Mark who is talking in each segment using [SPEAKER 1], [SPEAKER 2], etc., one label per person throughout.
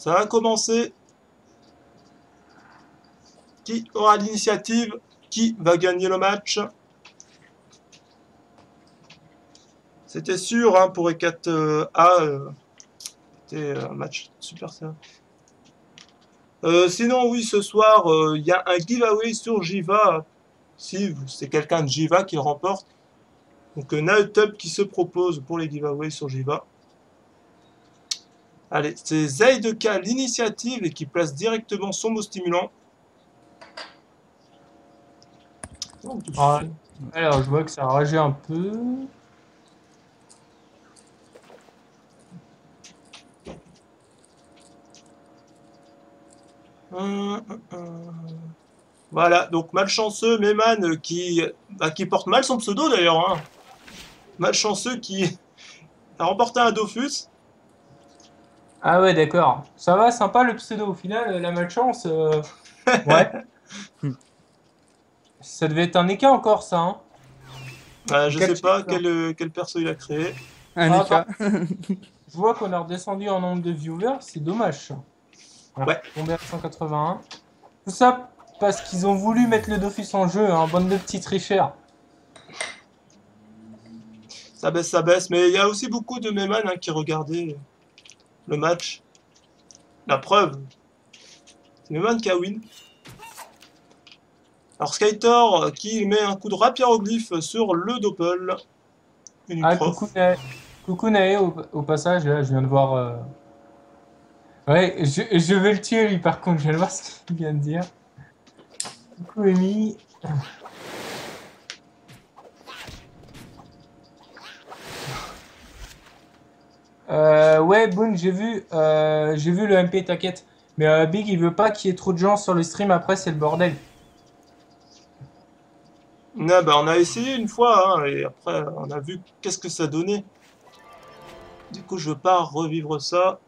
[SPEAKER 1] Ça va commencer. Qui aura l'initiative? Qui va gagner le match? C'était sûr hein, pour E4A. C'était un match super sérieux. Sinon, oui, ce soir, il y a un giveaway sur Jiva. Si c'est quelqu'un de Jiva qui le remporte. Donc, Nautub qui se propose pour les giveaways sur Jiva. Allez, c'est Zaid qui a l'initiative et qui place directement son mot stimulant.
[SPEAKER 2] Ah, alors, je vois que ça a ragé un peu.
[SPEAKER 1] Voilà, donc malchanceux, Meyman qui porte mal son pseudo d'ailleurs. Hein. Malchanceux qui a remporté un Dofus.
[SPEAKER 2] Ah ouais, d'accord. Ça va, sympa le pseudo. Au final, la malchance, ouais. Ça devait être un écart encore, ça, hein.
[SPEAKER 1] Je sais
[SPEAKER 2] Quel
[SPEAKER 1] pas
[SPEAKER 2] chiffre, hein.
[SPEAKER 1] quel perso il a créé.
[SPEAKER 3] Un
[SPEAKER 2] Ah,
[SPEAKER 3] Eka.
[SPEAKER 2] je vois qu'on a redescendu en nombre de viewers, c'est dommage, ça. Voilà,
[SPEAKER 1] Ouais,
[SPEAKER 2] tombé à 181. Tout ça parce qu'ils ont voulu mettre le Dofus en jeu, hein, bande de petits tricheurs.
[SPEAKER 1] ça baisse. Mais il y a aussi beaucoup de Meyman hein, qui regardaient le match. La preuve, c'est Meyman qui a win. Alors Skytor qui met un coup de rapieroglyphe sur le Doppel.
[SPEAKER 2] Ah,
[SPEAKER 1] Uniprof.
[SPEAKER 2] coucou Nae, au passage, là, je viens de voir. Ouais, je vais le tuer, lui, par contre, je viens de voir ce qu'il vient de dire. Coucou Amy. Ouais, Boone, j'ai vu le MP, t'inquiète. Mais Big, il veut pas qu'il y ait trop de gens sur le stream, après, c'est le bordel.
[SPEAKER 1] On a essayé une fois hein, et après on a vu qu'est-ce que ça donnait. Du coup, je veux pas revivre ça.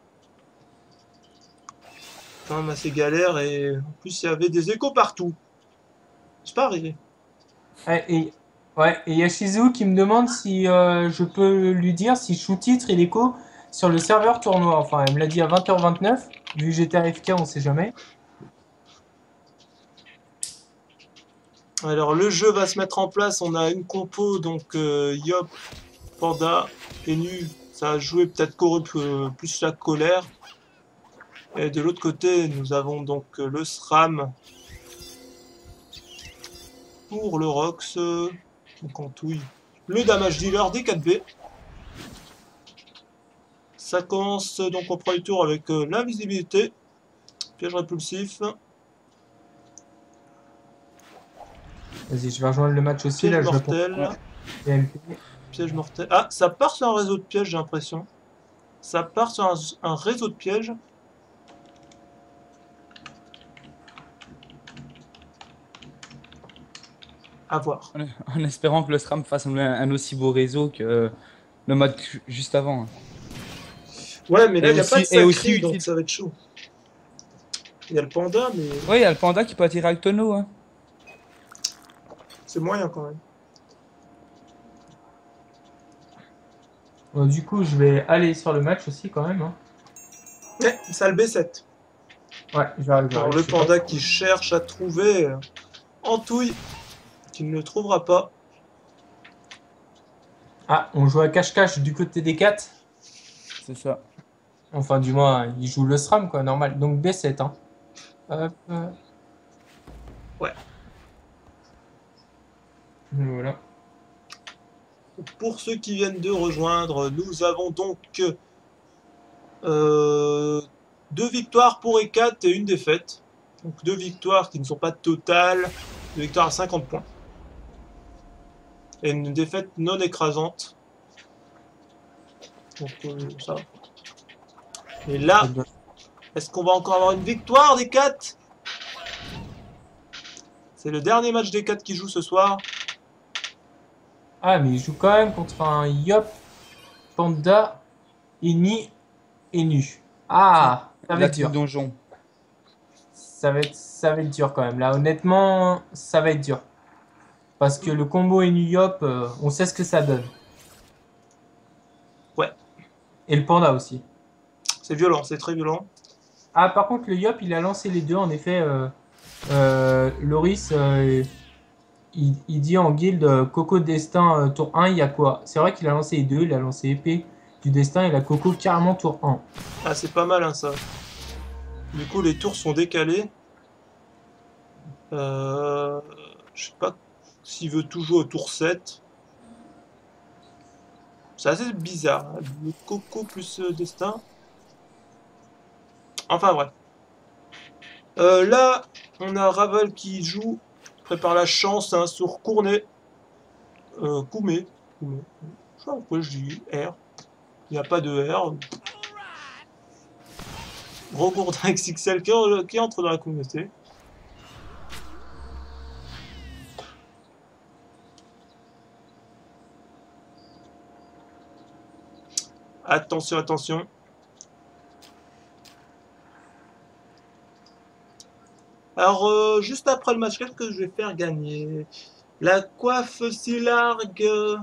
[SPEAKER 1] Quand même assez galère et en plus il y avait des échos partout. C'est pas arrivé.
[SPEAKER 2] Ouais, et il y a Shizu qui me demande si je peux lui dire si je sous-titre et l'écho sur le serveur tournoi. Enfin, elle me l'a dit à 20h29. Vu que j'étais AFK, on sait jamais.
[SPEAKER 1] Alors le jeu va se mettre en place. On a une compo donc Yop, Panda, Enu. Ça a joué peut-être plus la colère. Et de l'autre côté, nous avons donc le SRAM pour le Rox. Donc en touille. Le damage dealer des 4B. Ça commence donc au premier tour avec l'invisibilité, piège répulsif,
[SPEAKER 2] Vas-y, je vais rejoindre le match aussi.
[SPEAKER 1] piège
[SPEAKER 2] Là, je réponds
[SPEAKER 1] mortel,
[SPEAKER 2] à MP.
[SPEAKER 1] piège mortel. Ah, ça part sur un réseau de pièges, j'ai l'impression. Ça part sur un réseau de pièges. À voir.
[SPEAKER 3] En espérant que le SRAM fasse un aussi beau réseau que le match juste avant.
[SPEAKER 1] Ouais, mais là, il n'y a pas de
[SPEAKER 3] Et aussi
[SPEAKER 1] sacré, donc
[SPEAKER 3] utile.
[SPEAKER 1] ça va être chaud. Il y a le panda, mais
[SPEAKER 3] Ouais, il y a le panda qui peut attirer avec tonneau. Hein.
[SPEAKER 1] c'est moyen quand même.
[SPEAKER 2] Bon, du coup, je vais aller sur le match aussi quand même, hein.
[SPEAKER 1] Ouais, ça le B7.
[SPEAKER 2] Ouais, je vais arriver.
[SPEAKER 1] Alors le panda qui cherche à trouver Antouille, qui ne le trouvera pas.
[SPEAKER 2] Ah, on joue à cache-cache du côté des 4.
[SPEAKER 3] C'est ça.
[SPEAKER 2] Enfin, du moins, il joue le SRAM, quoi, normal. Donc B7, hein. Hop.
[SPEAKER 1] Ouais.
[SPEAKER 2] Voilà.
[SPEAKER 1] Pour ceux qui viennent de rejoindre, nous avons donc 2 victoires pour E4 et une défaite. Donc 2 victoires qui ne sont pas totales, 2 victoires à 50 points. Et une défaite non écrasante. Donc ça va. Et là, est-ce qu'on va encore avoir une victoire des 4? C'est le dernier match des 4 qui joue ce soir.
[SPEAKER 2] Ah, mais il joue quand même contre un Yop, Panda, Eni et Nu. Ah, ça va
[SPEAKER 3] La
[SPEAKER 2] être
[SPEAKER 3] team
[SPEAKER 2] dur.
[SPEAKER 3] donjon.
[SPEAKER 2] Ça va être dur quand même. Là, honnêtement, ça va être dur. Parce que le combo Enu Yop, on sait ce que ça donne.
[SPEAKER 1] Ouais,
[SPEAKER 2] Et le Panda aussi.
[SPEAKER 1] c'est violent, c'est très violent.
[SPEAKER 2] Ah, par contre, le Yop, il a lancé les deux, en effet. Loris, il dit en guilde Coco Destin tour 1, il y a quoi? C'est vrai qu'il a lancé les deux, il a lancé épée du destin et la Coco carrément tour 1.
[SPEAKER 1] Ah, c'est pas mal, hein, ça. Du coup, les tours sont décalés. Euh, je sais pas s'il veut tout jouer au tour 7. C'est assez bizarre, hein, le Coco plus Destin. Enfin bref. Là, on a Ravel qui joue, prépare la chance hein, sur Cournet. Koumé. Koumé. Je sais pas pourquoi je dis R. Il n'y a pas de R. Gros gourdin XXL qui entre dans la communauté. Attention, attention. Alors, juste après le match, qu'est-ce que je vais faire gagner? La coiffe Silargue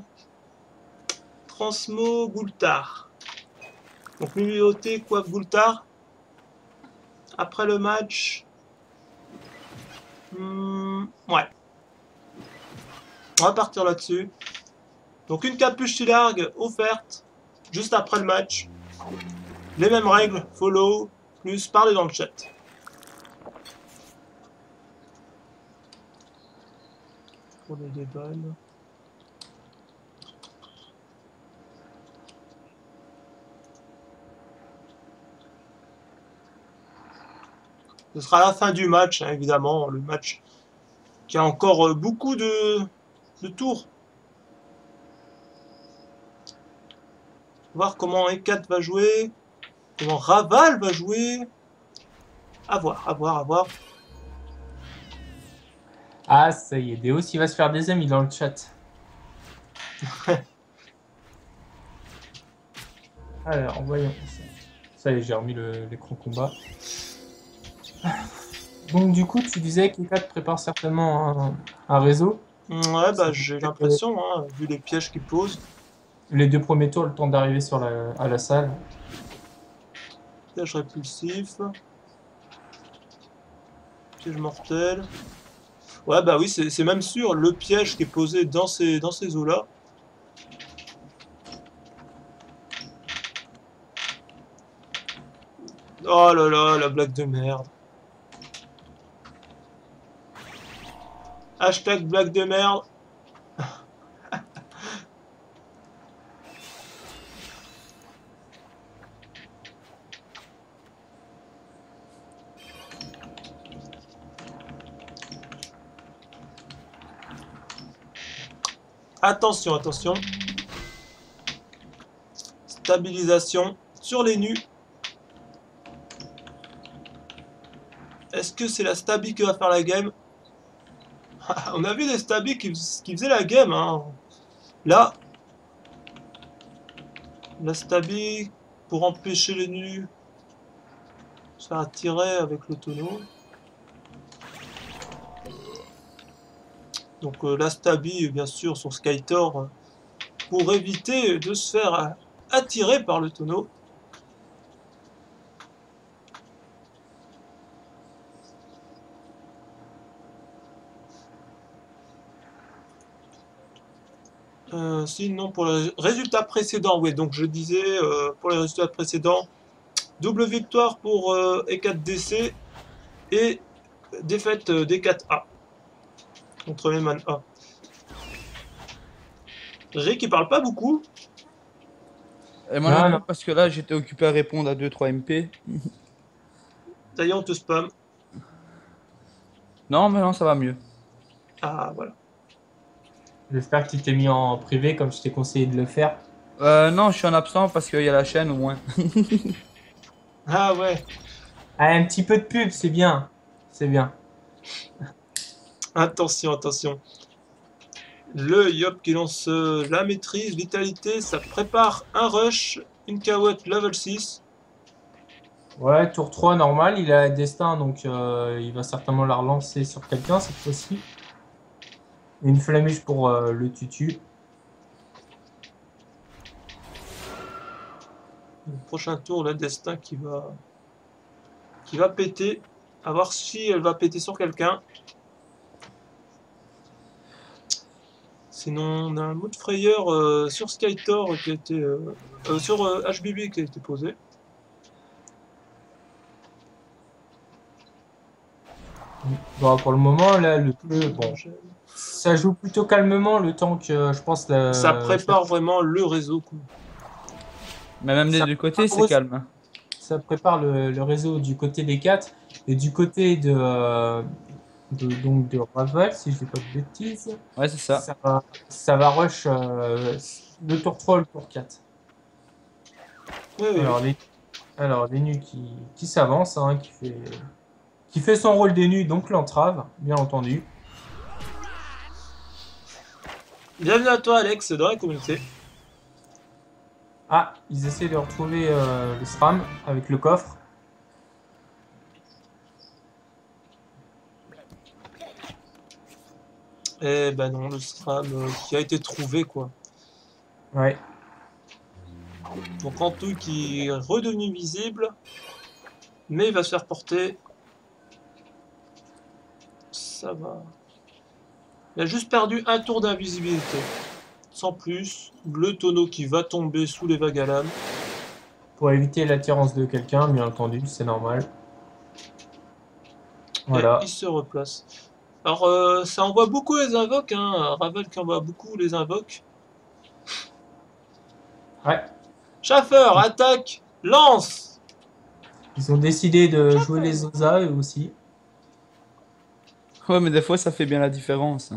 [SPEAKER 1] Transmo Goultard. Donc, numéroté coiffe Goultard. Après le match. Ouais. On va partir là-dessus. Donc, une capuche Silargue offerte juste après le match. Les mêmes règles, follow, plus parler dans le chat. Pour les déballes. Ce sera la fin du match, hein, évidemment. Le match qui a encore beaucoup de tours. Voir comment E4 va jouer. Comment Raval va jouer. À voir, à voir, à voir.
[SPEAKER 2] Ah, ça y est, Deos, il va se faire des amis dans le chat. Alors, voyons. Ça y est, j'ai remis l'écran combat. Donc, du coup, tu disais qu'E4 prépare certainement un réseau.
[SPEAKER 1] Ouais, bah j'ai l'impression, hein, vu les pièges qu'il pose.
[SPEAKER 2] Les deux premiers tours, le temps d'arriver à la salle.
[SPEAKER 1] Piège répulsif. Piège mortel. Ouais, bah oui, c'est même sûr, le piège qui est posé dans ces eaux-là. Oh là là, la blague de merde. Hashtag blague de merde. Attention, attention. Stabilisation sur les nus. Est-ce que c'est la stabi qui va faire la game? On a vu des stabis qui faisaient la game. Hein. Là, la stabi pour empêcher les nus. Ça a tiré avec le tonneau. Donc la stabi, bien sûr, sur Skytor, pour éviter de se faire attirer par le tonneau. Sinon, pour les résultats précédents, oui, donc je disais, pour les résultats précédents, double victoire pour E4DC et défaite D4A contre Meman A. Rick, il parle pas beaucoup.
[SPEAKER 3] Et moi non plus, parce que là, j'étais occupé à répondre à 2-3 MP.
[SPEAKER 1] D'ailleurs, on te spam.
[SPEAKER 3] Non, mais non, ça va mieux.
[SPEAKER 1] Ah, voilà.
[SPEAKER 2] J'espère que tu t'es mis en privé comme je t'ai conseillé de le faire.
[SPEAKER 3] Non, je suis en absent parce qu'il y a la chaîne au moins.
[SPEAKER 1] Ah ouais.
[SPEAKER 2] Ah, un petit peu de pub, c'est bien. C'est bien.
[SPEAKER 1] Attention, attention. Le Yop qui lance la maîtrise, vitalité, ça prépare un rush, une cahuète level 6.
[SPEAKER 2] Ouais, tour 3 normal, il a destin, donc il va certainement la relancer sur quelqu'un cette fois-ci. Une flamiche pour le tutu.
[SPEAKER 1] Le prochain tour, le destin qui va qui va péter. À voir si elle va péter sur quelqu'un. Sinon, on a un mot de frayeur sur Skytor qui a été. Sur HBB qui a été posé.
[SPEAKER 2] Bon, pour le moment, là, bon, ça joue plutôt calmement le temps que je pense.
[SPEAKER 1] Ça prépare vraiment le réseau. Quoi.
[SPEAKER 3] Mais même des
[SPEAKER 2] Ça-
[SPEAKER 3] deux côtés, c'est calme. Hein.
[SPEAKER 2] Ça prépare le réseau du côté des 4 et du côté donc de Raval, si je dis pas de bêtises.
[SPEAKER 3] Ouais, c'est ça.
[SPEAKER 2] Ça va rush le tour 3, le tour 4.
[SPEAKER 1] Oui, oui.
[SPEAKER 2] Alors, les nus qui s'avance, hein, qui fait son rôle des nus, donc l'entrave, bien entendu.
[SPEAKER 1] Bienvenue à toi, Alex, dans la communauté.
[SPEAKER 2] Ah, ils essaient de retrouver le SRAM avec le coffre.
[SPEAKER 1] Eh ben non, le SRAM qui a été trouvé, quoi.
[SPEAKER 2] Ouais.
[SPEAKER 1] Donc Antou qui est redevenu visible, mais il va se faire porter. Ça va. Il a juste perdu un tour d'invisibilité. Sans plus, le tonneau qui va tomber sous les vagues à lame.
[SPEAKER 2] Pour éviter l'attirance de quelqu'un, bien entendu, c'est normal. Voilà.
[SPEAKER 1] Et il se replace. Alors, ça envoie beaucoup les invoques, hein. Ravel qui envoie beaucoup les invoques.
[SPEAKER 2] Ouais.
[SPEAKER 1] Chaffeur, attaque, lance.
[SPEAKER 2] Ils ont décidé de jouer les Osa eux aussi.
[SPEAKER 3] Ouais, mais des fois, ça fait bien la différence.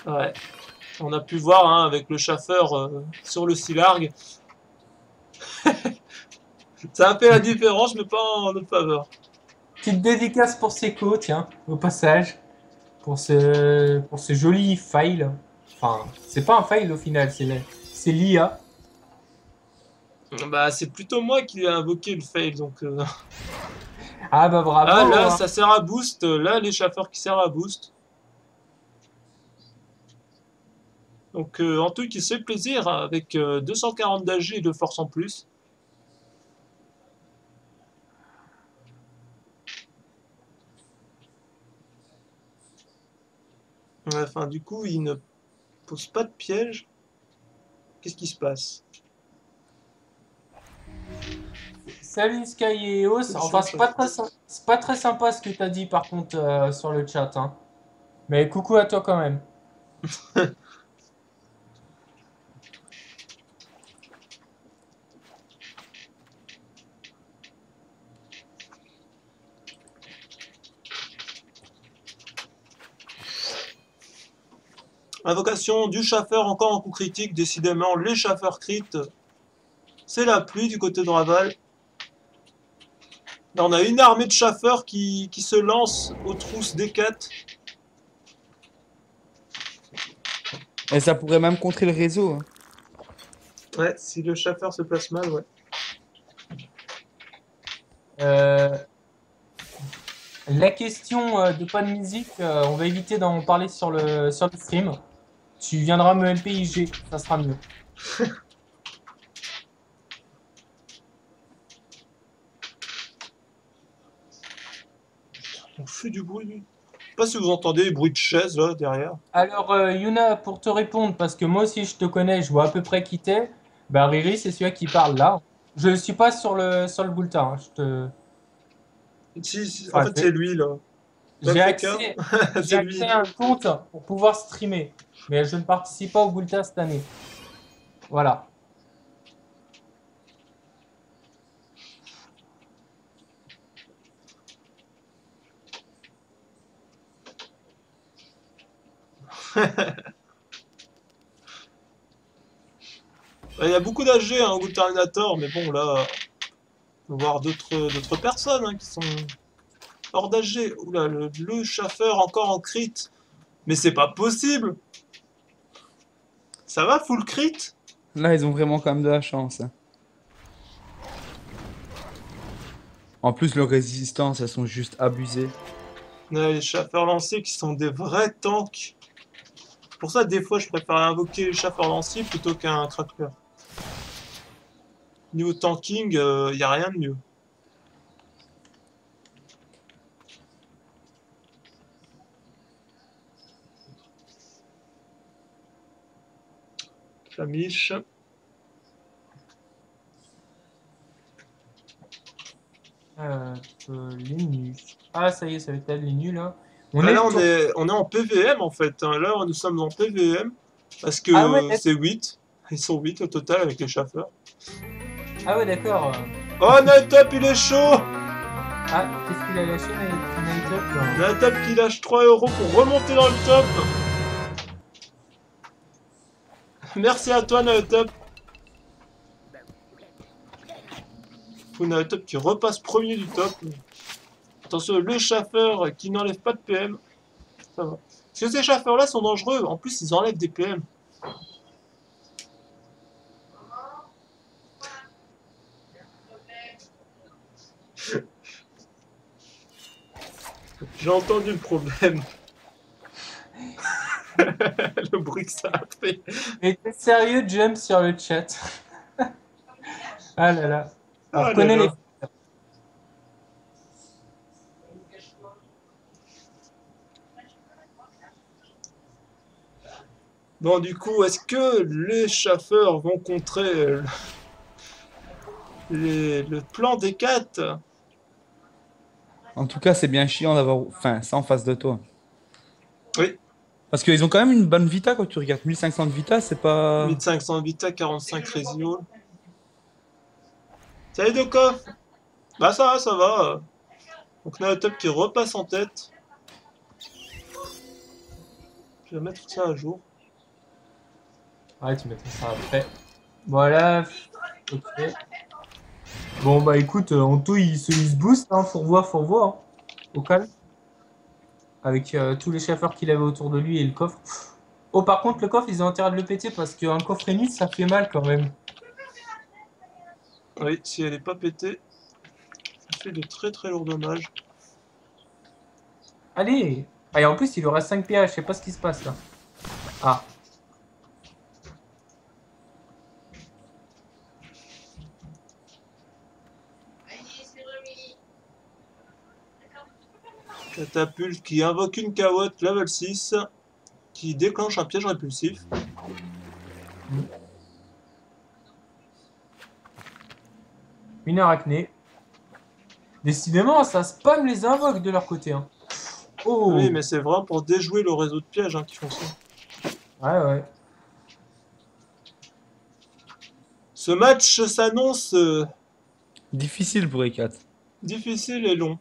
[SPEAKER 1] Ouais. On a pu voir hein, avec le chaffeur sur le Silargue. Ça a fait la différence, mais pas en notre faveur.
[SPEAKER 2] Petite dédicace pour Seco, tiens, au passage. Pour ce joli fail. Enfin, c'est pas un fail au final, c'est l'IA.
[SPEAKER 1] Bah, c'est plutôt moi qui ai invoqué le fail, donc...
[SPEAKER 2] Ah bah bravo.
[SPEAKER 1] Ah, là,
[SPEAKER 2] hein.
[SPEAKER 1] ça sert à boost. Là, les chaffeurs qui servent à boost. Donc, en tout, qui se fait plaisir hein, avec 240 d'AG et de force en plus. Enfin, du coup, il ne pose pas de piège. Qu'est-ce qui se passe?
[SPEAKER 2] Salut Sky et Eos. Enfin, c'est pas très sympa ce que t'as dit par contre sur le chat. Hein. Mais coucou à toi quand même.
[SPEAKER 1] Invocation du chaffeur encore en coup critique. Décidément, les chaffeurs crit. C'est la pluie du côté de Raval. Là, on a une armée de chaffeurs qui se lance aux trousses des 4.
[SPEAKER 3] Et ça pourrait même contrer le réseau. Hein.
[SPEAKER 1] Ouais, si le chaffeur se place mal, ouais.
[SPEAKER 2] La question de pas de musique, on va éviter d'en parler sur le stream. Tu viendras me LPIG, ça sera mieux.
[SPEAKER 1] On fait du bruit. Je sais pas si vous entendez les bruits de chaises là derrière.
[SPEAKER 2] Alors, Yuna, pour te répondre, parce que moi aussi je te connais, je vois à peu près qui t'es, bah Riri, c'est celui qui parle là. Je suis pas sur le bulletin. Hein,
[SPEAKER 1] Si, en
[SPEAKER 2] enfin,
[SPEAKER 1] fait, c'est lui là.
[SPEAKER 2] j'ai
[SPEAKER 1] J'ai c'est lui.
[SPEAKER 2] accès à un compte pour pouvoir streamer, mais je ne participe pas au bulletin cette année. Voilà.
[SPEAKER 1] Il y a beaucoup d'AG hein, au Terminator, mais bon là, on va voir d'autres personnes hein, qui sont hors d'AG. Oula, le chaffeur encore en crit. Mais c'est pas possible. Ça va, full crit?
[SPEAKER 3] Là, ils ont vraiment quand même de la chance. Hein. En plus, leurs résistances, elles sont juste abusées.
[SPEAKER 1] Ouais, les chaffeurs lancés qui sont des vrais tanks. Pour ça, des fois, je préfère invoquer les chaffeurs lancés plutôt qu'un tracker. Niveau tanking, y a rien de mieux. Flamiche.
[SPEAKER 2] Euh, les nuls. Ah, ça y est, ça va être là, les nuls, là. On
[SPEAKER 1] Bah
[SPEAKER 2] est
[SPEAKER 1] là,
[SPEAKER 2] le tour.
[SPEAKER 1] on est en PVM en fait, hein. Là, nous sommes en PVM parce
[SPEAKER 2] Ah ouais,
[SPEAKER 1] que c'est 8. Ils sont 8 au total avec les chaffeurs.
[SPEAKER 2] ah ouais, d'accord.
[SPEAKER 1] Oh, Nightop, il est chaud!
[SPEAKER 2] Ah, qu'est-ce qu'il a lâché, Nightop, là?
[SPEAKER 1] Nightop qui lâche 3 € pour remonter dans le top. Merci à toi, Nightop. Nightop qui repasse premier du top. Attention, le chaffeur qui n'enlève pas de PM. Ça va. Parce que ces chaffeurs-là sont dangereux. En plus, ils enlèvent des PM. J'ai entendu le problème. Le bruit que ça a fait.
[SPEAKER 2] Mais t'es sérieux, Jump sur le chat? Ah là là. On
[SPEAKER 1] Ah là
[SPEAKER 2] reconnaît les.
[SPEAKER 1] là. Bon, du coup, est-ce que les chaffeurs vont contrer le plan des 4?
[SPEAKER 3] En tout cas, c'est bien chiant d'avoir enfin, ça en face de toi.
[SPEAKER 1] Oui,
[SPEAKER 3] Parce qu'ils ont quand même une bonne vita quand tu regardes. 1500 de vita, c'est pas.
[SPEAKER 1] 1500 Vita, 45 Rezio. Salut Dokov. Bah ça va, ça va. Donc Naotop qui repasse en tête. Je vais mettre ça à jour.
[SPEAKER 2] Ouais, tu mettras ça après. Voilà. Ok. Bon, bah écoute, Anto, il se booste, hein. Faut revoir, hein. Au calme. Avec tous les chaffeurs qu'il avait autour de lui et le coffre. Oh, par contre, le coffre, ils ont intérêt de le péter parce qu'un coffre ennemi, ça fait mal quand même.
[SPEAKER 1] Oui, si elle n'est pas pétée, ça fait de très très lourds dommages.
[SPEAKER 2] Allez! Ah, et en plus, il lui reste 5 PH, je sais pas ce qui se passe là. Ah,
[SPEAKER 1] Catapulte qui invoque une cawotte level 6 qui déclenche un piège répulsif.
[SPEAKER 2] une arachné. Décidément, ça spam les invoques de leur côté, hein. Oh!
[SPEAKER 1] Oui, mais c'est vraiment pour déjouer le réseau de pièges qui font ça.
[SPEAKER 2] Ouais, ouais.
[SPEAKER 1] Ce match s'annonce
[SPEAKER 3] Difficile pour E4.
[SPEAKER 1] difficile et long.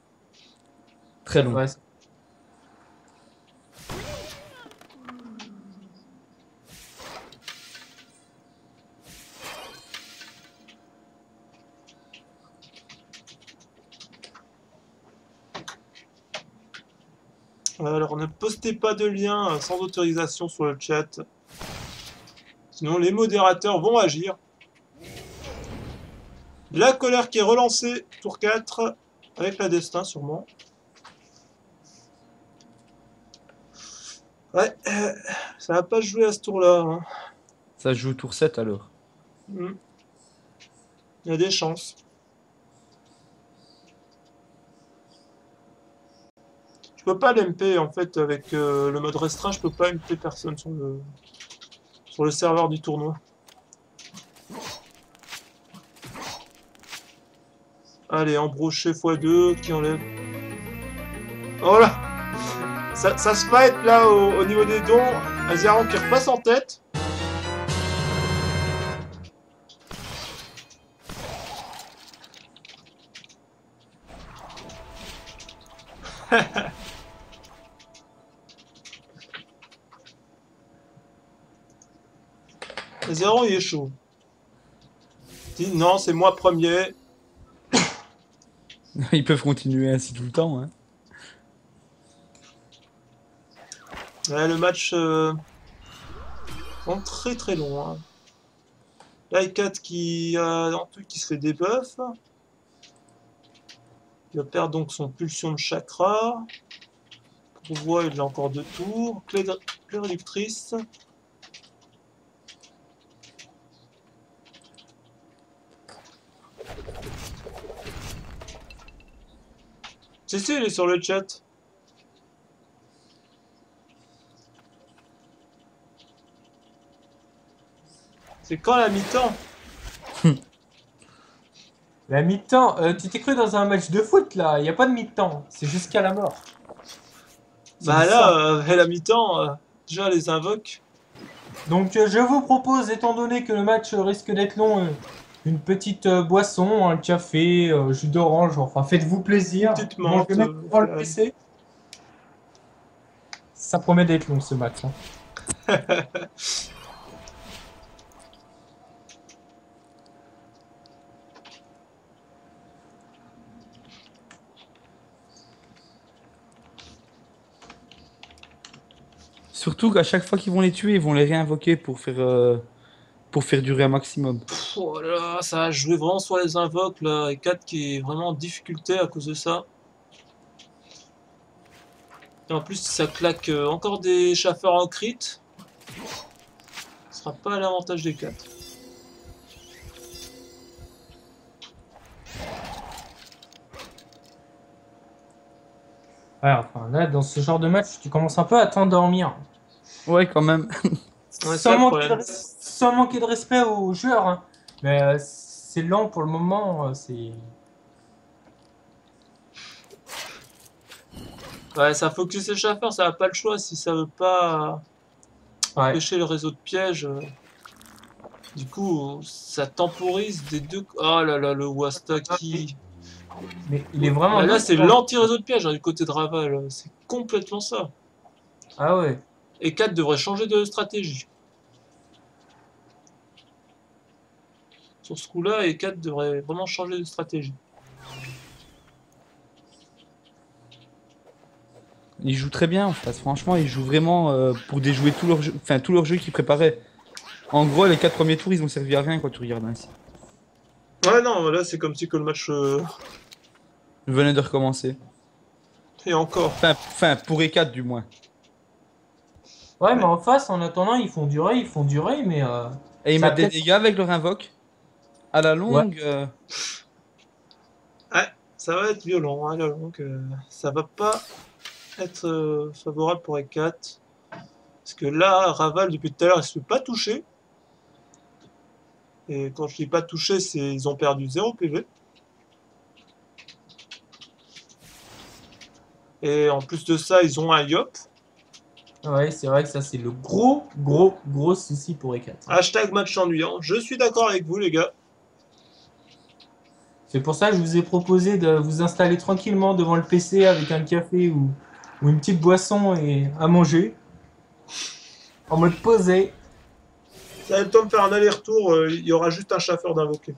[SPEAKER 3] Très long.
[SPEAKER 2] Ouais,
[SPEAKER 1] Alors ne postez pas de lien sans autorisation sur le chat. Sinon les modérateurs vont agir. La colère qui est relancée, tour 4, avec la destin sûrement. Ouais, ça va pas jouer à ce tour-là, hein.
[SPEAKER 3] Ça se joue tour 7 alors.
[SPEAKER 1] Il y a des chances. Je peux pas l'MP en fait avec le mode restreint, je peux pas MP personne sur le serveur du tournoi. Allez, embroché x2 qui enlève. Oh là! Ça se fight là au niveau des dons. Aziaran qui repasse en tête. Aziaran il est chaud. Il dit non, c'est moi premier.
[SPEAKER 3] Ils peuvent continuer ainsi tout le temps. Hein.
[SPEAKER 1] Ouais, le match est très très long. Hein. L'I4 qui a un truc qui se fait debuff. Il va perdre donc son pulsion de chakra. Pourvoi, il a encore 2 tours. Clé réductrice. Si, il est sur le chat. C'est quand la mi-temps?
[SPEAKER 2] La mi-temps, tu t'es cru dans un match de foot là, il n'y a pas de mi-temps, c'est jusqu'à la mort. C'est
[SPEAKER 1] Bah
[SPEAKER 2] l'histoire.
[SPEAKER 1] là, à la mi-temps, déjà les invoques.
[SPEAKER 2] Donc je vous propose, étant donné que le match risque d'être long, une petite boisson, un café, jus d'orange, enfin faites-vous
[SPEAKER 1] Une
[SPEAKER 2] plaisir.
[SPEAKER 1] petite
[SPEAKER 2] Bon, je
[SPEAKER 1] menthe.
[SPEAKER 2] vais mettre devant le PC. Ça promet d'être long ce match, hein.
[SPEAKER 3] Surtout qu'à chaque fois qu'ils vont les tuer, ils vont les réinvoquer pour faire durer un maximum.
[SPEAKER 1] Oh là là, ça a joué vraiment sur les invoques là. Et 4 qui est vraiment en difficulté à cause de ça. Et en plus, si ça claque encore des chaffeurs en crit, ce sera pas à l'avantage des 4.
[SPEAKER 2] Ouais, enfin là, dans ce genre de match, tu commences un peu à t'endormir.
[SPEAKER 3] Ouais, quand même.
[SPEAKER 1] Ouais, c'est ça
[SPEAKER 2] Sans
[SPEAKER 1] le
[SPEAKER 2] manquer
[SPEAKER 1] problème.
[SPEAKER 2] sans manquer de respect aux joueurs, hein. Mais c'est lent pour le moment, c'est...
[SPEAKER 1] Ouais, ça focus les chaffeurs, ça n'a pas le choix si ça veut pas
[SPEAKER 2] Ouais.
[SPEAKER 1] empêcher le réseau de pièges. Du coup, ça temporise des deux. Oh là là, le Wasta qui.
[SPEAKER 2] Mais il est vraiment
[SPEAKER 1] Bah là,
[SPEAKER 2] nul.
[SPEAKER 1] c'est l'anti-réseau de piège hein, du côté de Raval. C'est complètement ça.
[SPEAKER 2] Ah ouais.
[SPEAKER 1] Et 4 devrait changer de stratégie. Sur ce coup-là, et 4 devrait vraiment changer de stratégie.
[SPEAKER 3] Ils jouent très bien en face. Franchement, ils jouent vraiment pour déjouer tout leur jeu, enfin tout leur jeu qu'ils préparaient. En gros, les 4 premiers tours, ils ont servi à rien quand tu regardes ainsi.
[SPEAKER 1] Ouais, non, là, c'est comme si que le match.
[SPEAKER 3] Ils venaient de recommencer.
[SPEAKER 1] Et encore.
[SPEAKER 3] Enfin, pour E4 du moins.
[SPEAKER 2] Ouais, mais
[SPEAKER 1] Ouais.
[SPEAKER 2] en face, en attendant, ils font durer, mais
[SPEAKER 3] Et ils
[SPEAKER 2] ça a
[SPEAKER 3] mettent des
[SPEAKER 2] peut-être...
[SPEAKER 3] dégâts avec leur invoque. À la
[SPEAKER 2] Ouais.
[SPEAKER 3] longue,
[SPEAKER 1] Ouais, ça va être violent, hein, là, donc ça va pas être favorable pour E4. Parce que là, Raval, depuis tout à l'heure, il se fait pas toucher. Et quand je dis pas toucher, c'est ils ont perdu 0 PV. Et en plus de ça, ils ont un Yop.
[SPEAKER 2] Ouais, c'est vrai que ça, c'est le gros souci pour E4.
[SPEAKER 1] Hashtag match ennuyant. Je suis d'accord avec vous, les gars.
[SPEAKER 2] C'est pour ça que je vous ai proposé de vous installer tranquillement devant le PC avec un café ou une petite boisson et à manger. En mode posé.
[SPEAKER 1] Ça va le temps de faire un aller-retour. Il y aura juste un chasseur d'invoquer.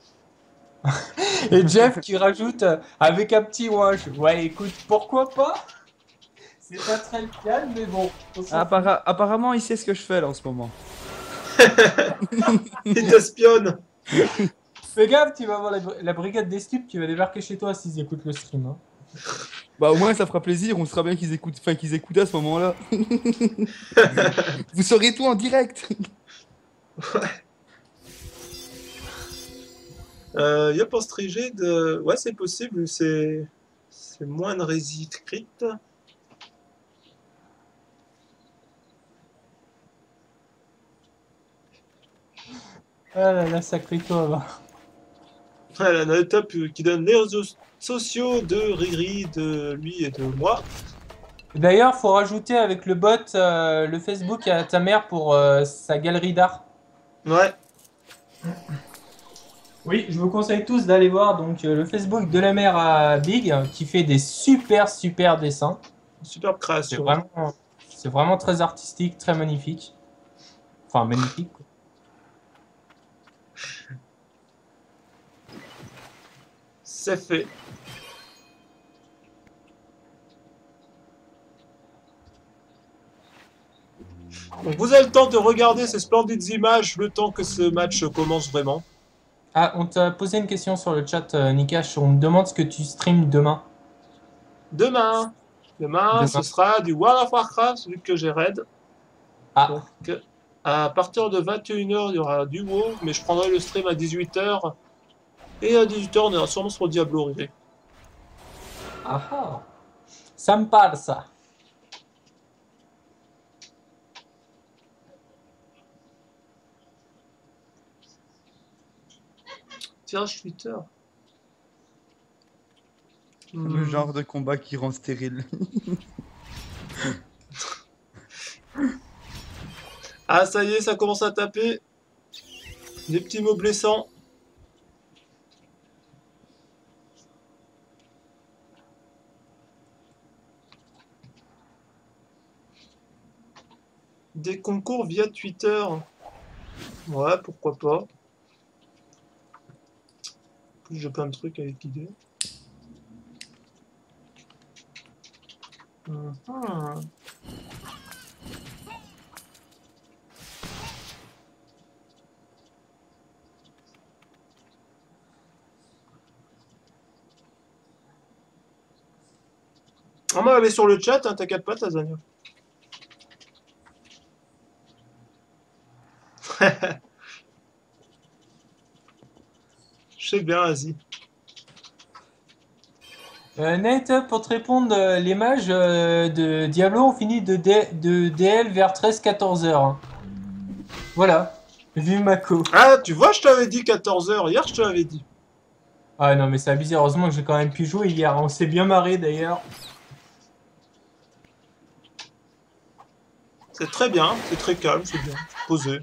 [SPEAKER 2] Et Jeff qui rajoute avec un petit wash. Ouais, écoute, pourquoi pas? C'est pas très le calme, mais bon. On s'en fout.
[SPEAKER 3] apparemment, il sait ce que je fais là en ce moment.
[SPEAKER 1] Il t'espionne.
[SPEAKER 2] Fais gaffe, tu vas avoir la brigade des stupes qui va débarquer chez toi s'ils écoutent le stream, hein.
[SPEAKER 3] Bah au moins ça fera plaisir, on sera bien qu'ils écoutent à ce moment-là. Vous saurez tout en direct.
[SPEAKER 1] Yop en strigide. Ouais, c'est possible. C'est moins de résiste crit.
[SPEAKER 2] Ah là là, sacré toi, va.
[SPEAKER 1] Voilà, la top qui donne les réseaux sociaux de Riri, de lui et de moi.
[SPEAKER 2] D'ailleurs, faut rajouter avec le bot le Facebook à ta mère pour sa galerie d'art.
[SPEAKER 1] Ouais,
[SPEAKER 2] Oui, je vous conseille tous d'aller voir donc le Facebook de la mère à Big qui fait des super dessins.
[SPEAKER 1] superbe
[SPEAKER 2] C'est
[SPEAKER 1] création.
[SPEAKER 2] vraiment, c'est vraiment très artistique, très magnifique. Enfin, magnifique, quoi.
[SPEAKER 1] C'est fait. Donc vous avez le temps de regarder ces splendides images le temps que ce match commence vraiment.
[SPEAKER 2] Ah, on t'a posé une question sur le chat, Nikash. On me demande ce que tu streams demain.
[SPEAKER 1] Demain, ce
[SPEAKER 2] Demain.
[SPEAKER 1] sera du World of Warcraft, vu que j'ai raid.
[SPEAKER 2] Ah,
[SPEAKER 1] Donc, à partir de 21h, il y aura du WoW, mais je prendrai le stream à 18h. Et à 18h, on ira sûrement sur Diablo Rivé.
[SPEAKER 2] ah, ah. Ça me parle, ça.
[SPEAKER 1] Tirage Twitter.
[SPEAKER 3] Le genre de combat qui rend stérile.
[SPEAKER 1] Ah, ça y est, ça commence à taper. Des petits mots blessants. Des concours via Twitter. Ouais, pourquoi pas. En plus, j'ai plein de trucs à liquider. Mhm. On va aller sur le chat, hein, t'inquiète pas, Tazania. Je sais bien, vas-y.
[SPEAKER 2] Nate, pour te répondre, les mages de Diablo ont fini de DL vers 13-14 heures. Hein. Voilà, vu Mako.
[SPEAKER 1] Ah, tu vois, je t'avais dit 14 heures. Hier, je te l'avais dit.
[SPEAKER 2] Ah non, mais c'est abusé. Heureusement que j'ai quand même pu jouer hier. On s'est bien marré d'ailleurs.
[SPEAKER 1] C'est très bien, c'est très calme, c'est bien. Posé.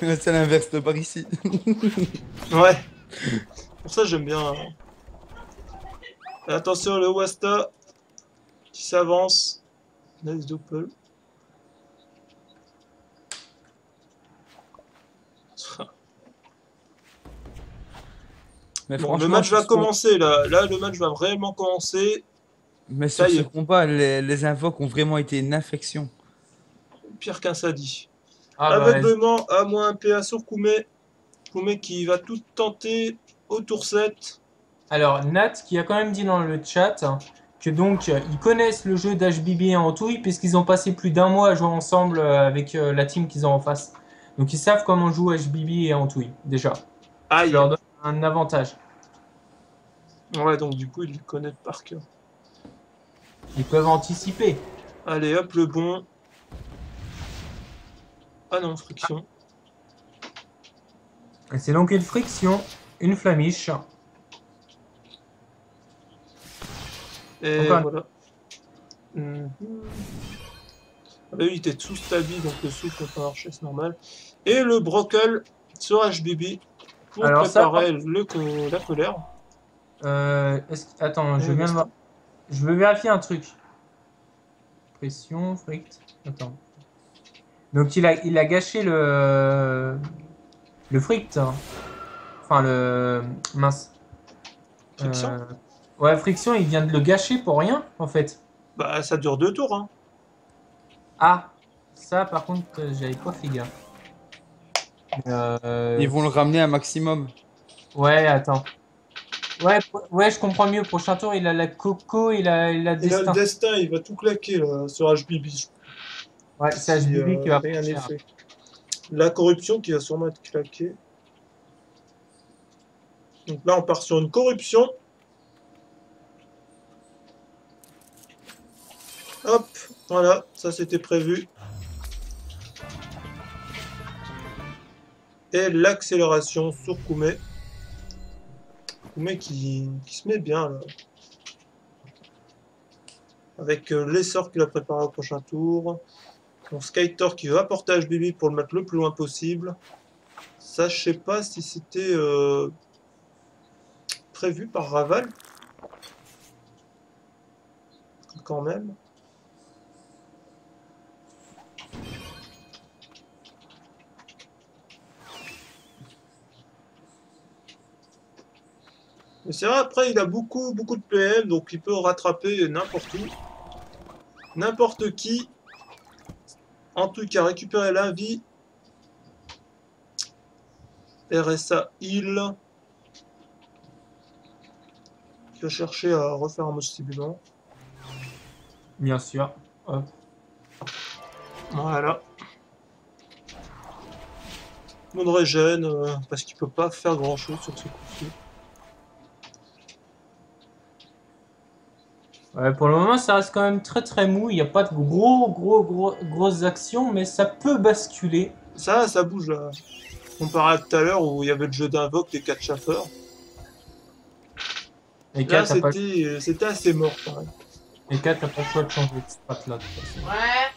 [SPEAKER 3] C'est l'inverse de par ici.
[SPEAKER 1] Ouais. Pour ça, j'aime bien. Attention, le Wasta qui s'avance. Nice Doppel.
[SPEAKER 3] Mais
[SPEAKER 1] Bon, le
[SPEAKER 3] franchement,
[SPEAKER 1] match va
[SPEAKER 3] sur ce-
[SPEAKER 1] commencer là. Là, le match va vraiment commencer.
[SPEAKER 3] Mais
[SPEAKER 1] Ça
[SPEAKER 3] sur
[SPEAKER 1] y
[SPEAKER 3] ce
[SPEAKER 1] est,
[SPEAKER 3] combat, les invoques ont vraiment été une infection.
[SPEAKER 1] pire qu'un sadi.
[SPEAKER 2] Ah bah,
[SPEAKER 1] Aveuglement à moins 1 PA sur Koumé. Koumé qui va tout tenter au tour 7.
[SPEAKER 2] alors Nat qui a quand même dit dans le chat que donc ils connaissent le jeu d'HBB et Antouille puisqu'ils ont passé plus d'un mois à jouer ensemble avec la team qu'ils ont en face. Donc ils savent comment joue HBB et Antouille déjà. Ce qui
[SPEAKER 1] Aïe.
[SPEAKER 2] leur donne un avantage.
[SPEAKER 1] Ouais, donc du coup, il le connaît par cœur.
[SPEAKER 2] Ils peuvent anticiper.
[SPEAKER 1] Allez, hop, le bon. Ah non, friction.
[SPEAKER 2] Et c'est donc une friction, une flamiche.
[SPEAKER 1] Et
[SPEAKER 2] Encore une-
[SPEAKER 1] voilà. Mhm. Ah bah oui, il était sous stabi, donc le souffle n'a pas marché, c'est normal. Et le brocal sur HBB pour
[SPEAKER 2] Alors ça,
[SPEAKER 1] préparer la colère.
[SPEAKER 2] attends,
[SPEAKER 1] Et
[SPEAKER 2] je
[SPEAKER 1] le
[SPEAKER 2] viens de voir.
[SPEAKER 1] destin.
[SPEAKER 2] Je veux vérifier un truc. Pression, frict. Attends. Donc il a gâché le frict. Hein. Enfin le mince.
[SPEAKER 1] Friction.
[SPEAKER 2] Ouais, friction, il vient de le gâcher pour rien en fait.
[SPEAKER 1] Bah, ça dure 2 tours, hein.
[SPEAKER 2] Ah, ça par contre, j'avais pas fait gaffe.
[SPEAKER 3] Ils vont le ramener un maximum.
[SPEAKER 2] Ouais, attends. Ouais, je comprends mieux. Prochain tour, il a la coco, il a
[SPEAKER 1] Et là, le
[SPEAKER 2] destin.
[SPEAKER 1] destin, il va tout claquer là, sur HBB.
[SPEAKER 2] Ouais, c'est
[SPEAKER 1] Si
[SPEAKER 2] HBB qui va
[SPEAKER 1] rien
[SPEAKER 2] prendre
[SPEAKER 1] n'est
[SPEAKER 2] cher.
[SPEAKER 1] fait. La corruption qui va sûrement être claquée. Donc là, on part sur une corruption. Hop, voilà, ça c'était prévu. Et l'accélération sur Koumé. Koumé qui se met bien là. Avec l'essor qu'il a préparé au prochain tour. Son Skytor qui veut apporter HBB pour le mettre le plus loin possible. Ça, je sais pas si c'était prévu par Raval. Quand même. Mais c'est vrai, après, il a beaucoup de PM, donc il peut rattraper n'importe où. N'importe qui. En tout cas, récupérer la vie. RSA heal. Qui va chercher à refaire un mode stimulant.
[SPEAKER 2] Bien sûr. Hop.
[SPEAKER 1] Voilà. Mode régène, parce qu'il peut pas faire grand chose sur ce coup-ci.
[SPEAKER 2] Ouais, pour le moment, ça reste quand même très mou. Il n'y a pas de grosses actions, mais ça peut basculer.
[SPEAKER 1] Ça bouge là. Comparé à tout à l'heure où il y avait le jeu d'invoque des 4 chasseurs.
[SPEAKER 2] Et
[SPEAKER 1] Là,
[SPEAKER 2] 4, t'as pas...
[SPEAKER 1] c'était assez mort, quand même.
[SPEAKER 2] Et 4, t'as pas le choix de changer de strat là, de toute façon.
[SPEAKER 4] Ouais.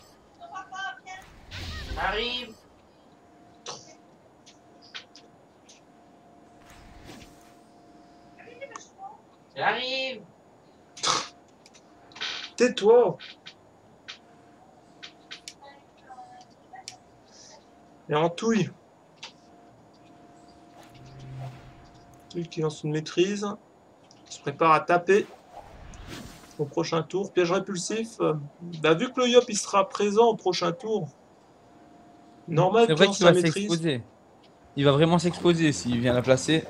[SPEAKER 4] J'arrive. J'arrive.
[SPEAKER 1] Tais-toi! Et Antouille. Antouille qui lance une maîtrise. Il se prépare à taper. Au prochain tour. Piège répulsif. Bah, vu que le Yop il sera présent au prochain tour. Normal
[SPEAKER 3] C'est
[SPEAKER 1] qu'il
[SPEAKER 3] vrai
[SPEAKER 1] lance
[SPEAKER 3] qu'il
[SPEAKER 1] sa
[SPEAKER 3] va
[SPEAKER 1] maîtrise.
[SPEAKER 3] s'exposer. Il va vraiment s'exposer s'il vient la placer.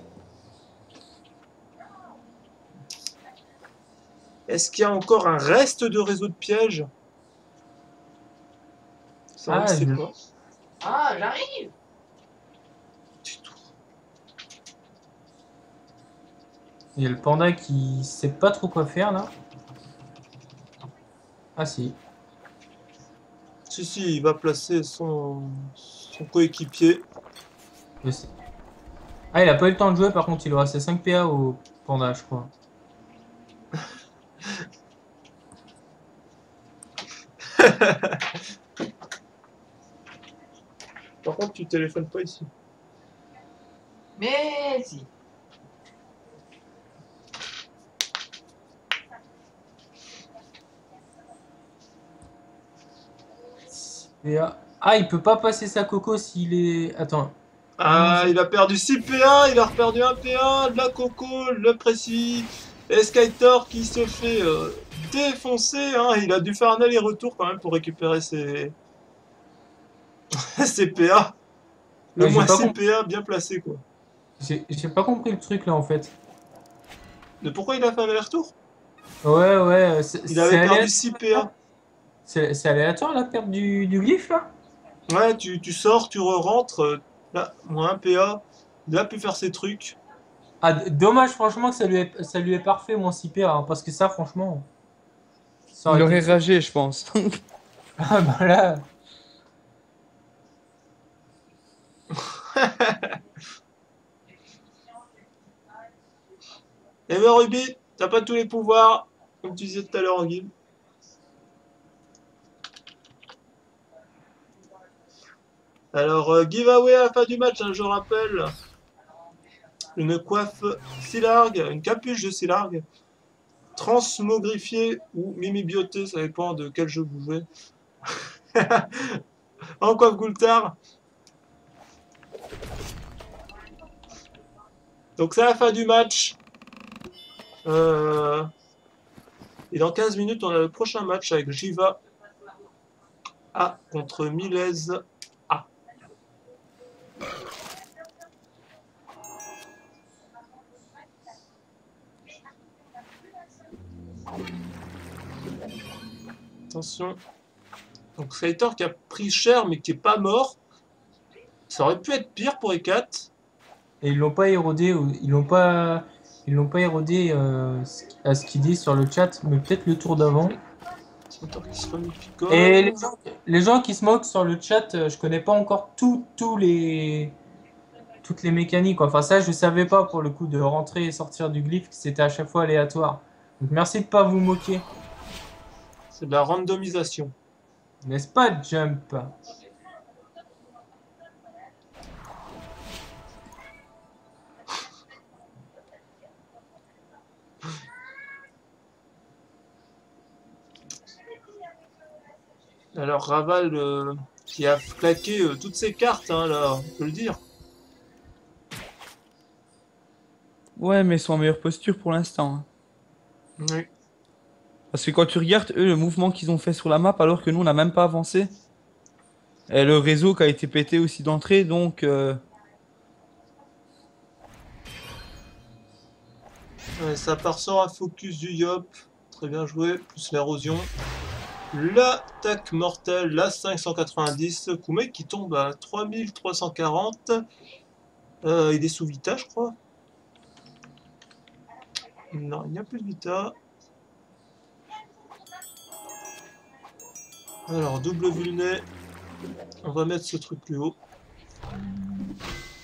[SPEAKER 1] Est-ce qu'il y a encore un reste de réseau de pièges? Ça, on
[SPEAKER 2] Ah,
[SPEAKER 1] sait
[SPEAKER 2] je-
[SPEAKER 1] pas.
[SPEAKER 4] Ah, j'arrive.
[SPEAKER 1] Du tout.
[SPEAKER 2] Il y a le panda qui sait pas trop quoi faire là. Ah si.
[SPEAKER 1] Si, il va placer son coéquipier.
[SPEAKER 2] Je sais. Ah, il a pas eu le temps de jouer, par contre, il lui restait 5 PA au panda, je crois.
[SPEAKER 1] Par contre, tu téléphones pas ici.
[SPEAKER 4] Mais si.
[SPEAKER 2] PA. Ah, il peut pas passer sa coco s'il est. Attends.
[SPEAKER 1] Ah, il a perdu 6 PA, il a reperdu 1 PA, de la coco, le précis. Et Skytor qui se fait défoncer, hein. Il a dû faire un aller-retour quand même pour récupérer ses, ses PA. Le
[SPEAKER 2] Ouais, j'ai
[SPEAKER 1] moins
[SPEAKER 2] pas
[SPEAKER 1] 6
[SPEAKER 2] compris.
[SPEAKER 1] PA bien placé quoi.
[SPEAKER 2] J'ai pas compris le truc là en fait.
[SPEAKER 1] Mais pourquoi il a fait un aller-retour?
[SPEAKER 2] Ouais, ouais,
[SPEAKER 1] Il avait perdu 6 PA.
[SPEAKER 2] c'est aléatoire la perte du glyphe là?
[SPEAKER 1] Ouais, tu sors, tu re-rentres. Là, moins 1 PA. Il a pu faire ses trucs.
[SPEAKER 2] Ah, dommage franchement que ça lui est parfait mon 6 PA, hein, parce que ça franchement. Ça
[SPEAKER 3] Il
[SPEAKER 2] aurait
[SPEAKER 3] aurait
[SPEAKER 2] été.
[SPEAKER 3] ragé, je pense.
[SPEAKER 2] Ah bah là.
[SPEAKER 1] Eh ben Ruby, t'as pas tous les pouvoirs, comme tu disais tout à l'heure en guilde. Alors, giveaway à la fin du match, hein, je rappelle. Une coiffe Silargue, une capuche de Silargue, transmogrifiée ou mimibioté, ça dépend de quel jeu vous jouez. En coiffe Goultard. Donc c'est la fin du match. Et dans 15 minutes, on a le prochain match avec Jiva A contre Milez A. Attention. Donc Skytor qui a pris cher mais qui est pas mort. Ça aurait pu être pire pour E4.
[SPEAKER 2] Et ils l'ont pas érodé, ils l'ont pas érodé à ce qu'ils disent sur le chat, mais peut-être le tour d'avant.
[SPEAKER 1] Skytor qui se remificole.
[SPEAKER 2] Et les gens qui se moquent sur le chat, je connais pas encore toutes les mécaniques, quoi. Enfin ça, je savais pas pour le coup de rentrer et sortir du glyphe, que c'était à chaque fois aléatoire. Donc merci de pas vous moquer,
[SPEAKER 1] C'est de la randomisation.
[SPEAKER 2] n'est-ce pas, Jump?
[SPEAKER 1] Alors Raval qui a claqué toutes ses cartes, hein, là, on peut le dire.
[SPEAKER 3] Ouais, mais ils sont en meilleure posture pour l'instant, hein.
[SPEAKER 1] Oui.
[SPEAKER 3] Parce que quand tu regardes, eux, le mouvement qu'ils ont fait sur la map, alors que nous, on n'a même pas avancé. Et le réseau qui a été pété aussi d'entrée, donc...
[SPEAKER 1] Ouais, ça part sur un focus du Yop. Très bien joué, plus l'érosion. L'attaque mortelle, la 590. Koumek qui tombe à 3340. Il est sous Vita, je crois. Non, il n'y a plus de Vita. Alors, double vulné. On va mettre ce truc plus haut.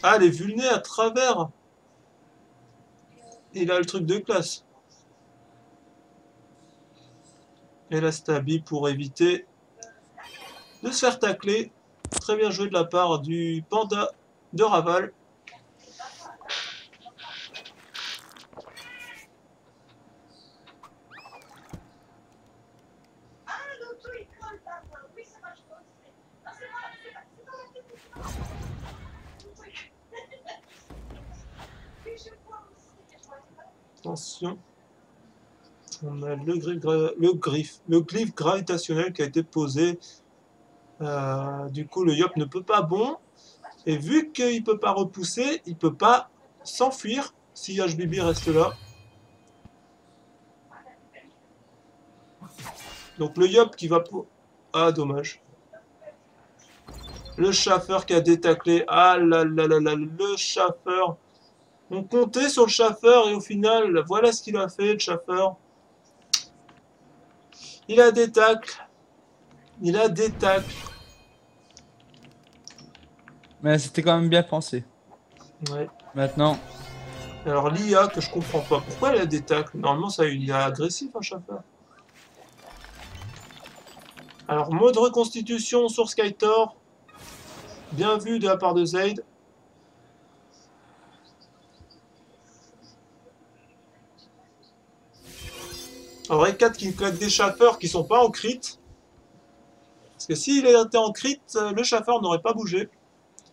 [SPEAKER 1] Ah, les vulnés à travers. Il a le truc de classe. Et la stabi pour éviter de se faire tacler. Très bien joué de la part du panda de Raval. Attention. On a le glyphe gravitationnel qui a été posé. Du coup, le Yop ne peut pas bon. Et vu qu'il ne peut pas repousser, il ne peut pas s'enfuir si HBB reste là. Donc le Yop qui va... Ah, dommage. Le chaffeur qui a détaclé. Ah là là là là, le chaffeur. On comptait sur le chaffeur et au final, voilà ce qu'il a fait, le chaffeur. Il a des tacles. Il a des tacles.
[SPEAKER 3] Mais c'était quand même bien pensé.
[SPEAKER 1] Ouais.
[SPEAKER 3] Maintenant,
[SPEAKER 1] Alors l'IA que je comprends pas. Pourquoi elle a des tacles? Normalement, ça il est agressif, un chaffeur. Alors, mode reconstitution sur Skytor. Bien vu de la part de Zayd. Alors, E4 qui claque des chaffeurs qui sont pas en crit. Parce que s'il était en crit, le chaffeur n'aurait pas bougé.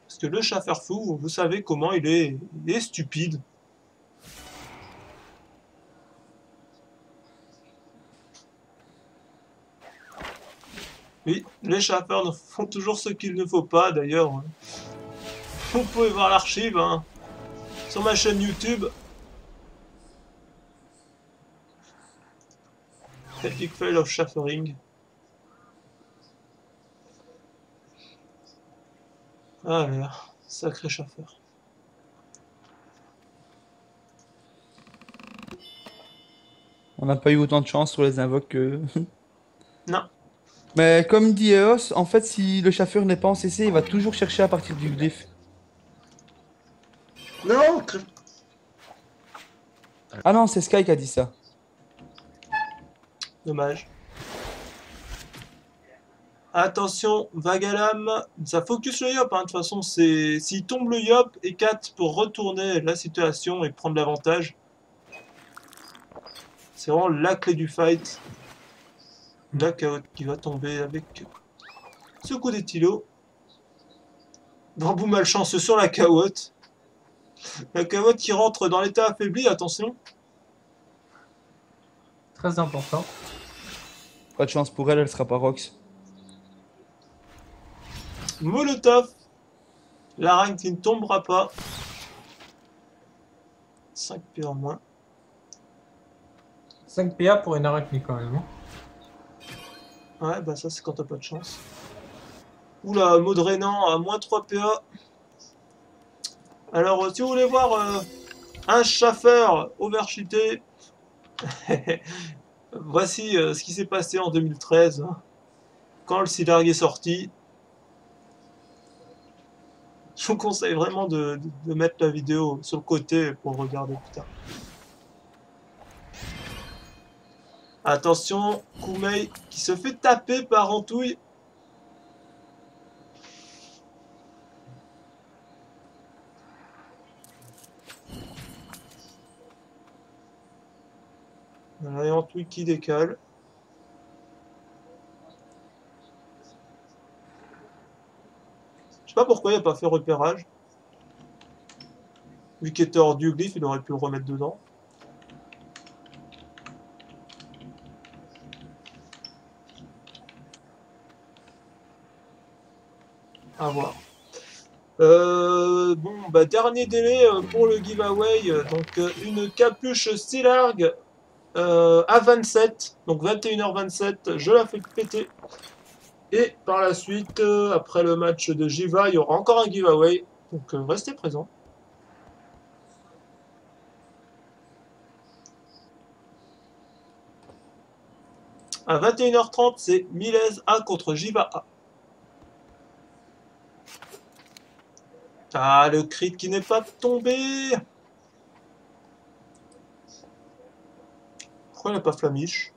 [SPEAKER 1] Parce que le chaffeur fou, vous savez comment il est stupide. Oui, les chaffeurs font toujours ce qu'il ne faut pas, d'ailleurs. Vous pouvez voir l'archive hein, sur ma chaîne YouTube. Epic fail of chaffering. Ah là, sacré chaffeur.
[SPEAKER 3] on n'a pas eu autant de chance sur les invoques que...
[SPEAKER 1] Non,
[SPEAKER 3] Mais comme dit Eos, en fait, si le chaffeur n'est pas en CC, il va toujours chercher à partir du glyphe.
[SPEAKER 5] Non,
[SPEAKER 3] Ah non, c'est Sky qui a dit ça.
[SPEAKER 1] dommage. Attention, vague à l'âme, ça focus le Yop, hein. De toute façon, s'il tombe le Yop, et 4 pour retourner la situation et prendre l'avantage. C'est vraiment la clé du fight. La KO qui va tomber avec ce coup d'étilo. Bambou malchanceux sur la cahotte. La cahotte qui rentre dans l'état affaibli, attention.
[SPEAKER 2] Très important.
[SPEAKER 3] Pas de chance pour elle, elle sera pas Rox.
[SPEAKER 1] Molotov. La rank qui ne tombera pas. 5 P en moins.
[SPEAKER 2] 5 PA pour une arachnie quand même. Hein.
[SPEAKER 1] Ouais, bah ça c'est quand t'as pas de chance. Oula, mode Rénan à moins 3 PA. Alors, si vous voulez voir un chaffeur overcheaté, voici ce qui s'est passé en 2013, hein, quand le Silarg est sorti. Je vous conseille vraiment de mettre la vidéo sur le côté pour regarder plus tard. Attention, Koumei qui se fait taper par Antouille. Voilà, et Antouille qui décale. Je sais pas pourquoi il n'a pas fait repérage. Vu qu'il était hors du glyphe, il aurait pu le remettre dedans. À voir. Bon, bah, dernier délai pour le giveaway. Donc, une capuche Stilarg à 27. Donc, 21h27. Je la fais péter. Et par la suite, après le match de Jiva, il y aura encore un giveaway. Donc, restez présents. À 21h30, c'est Milez A contre Jiva A. Ah, le crit qui n'est pas tombé. Pourquoi il n'a pas flamiche?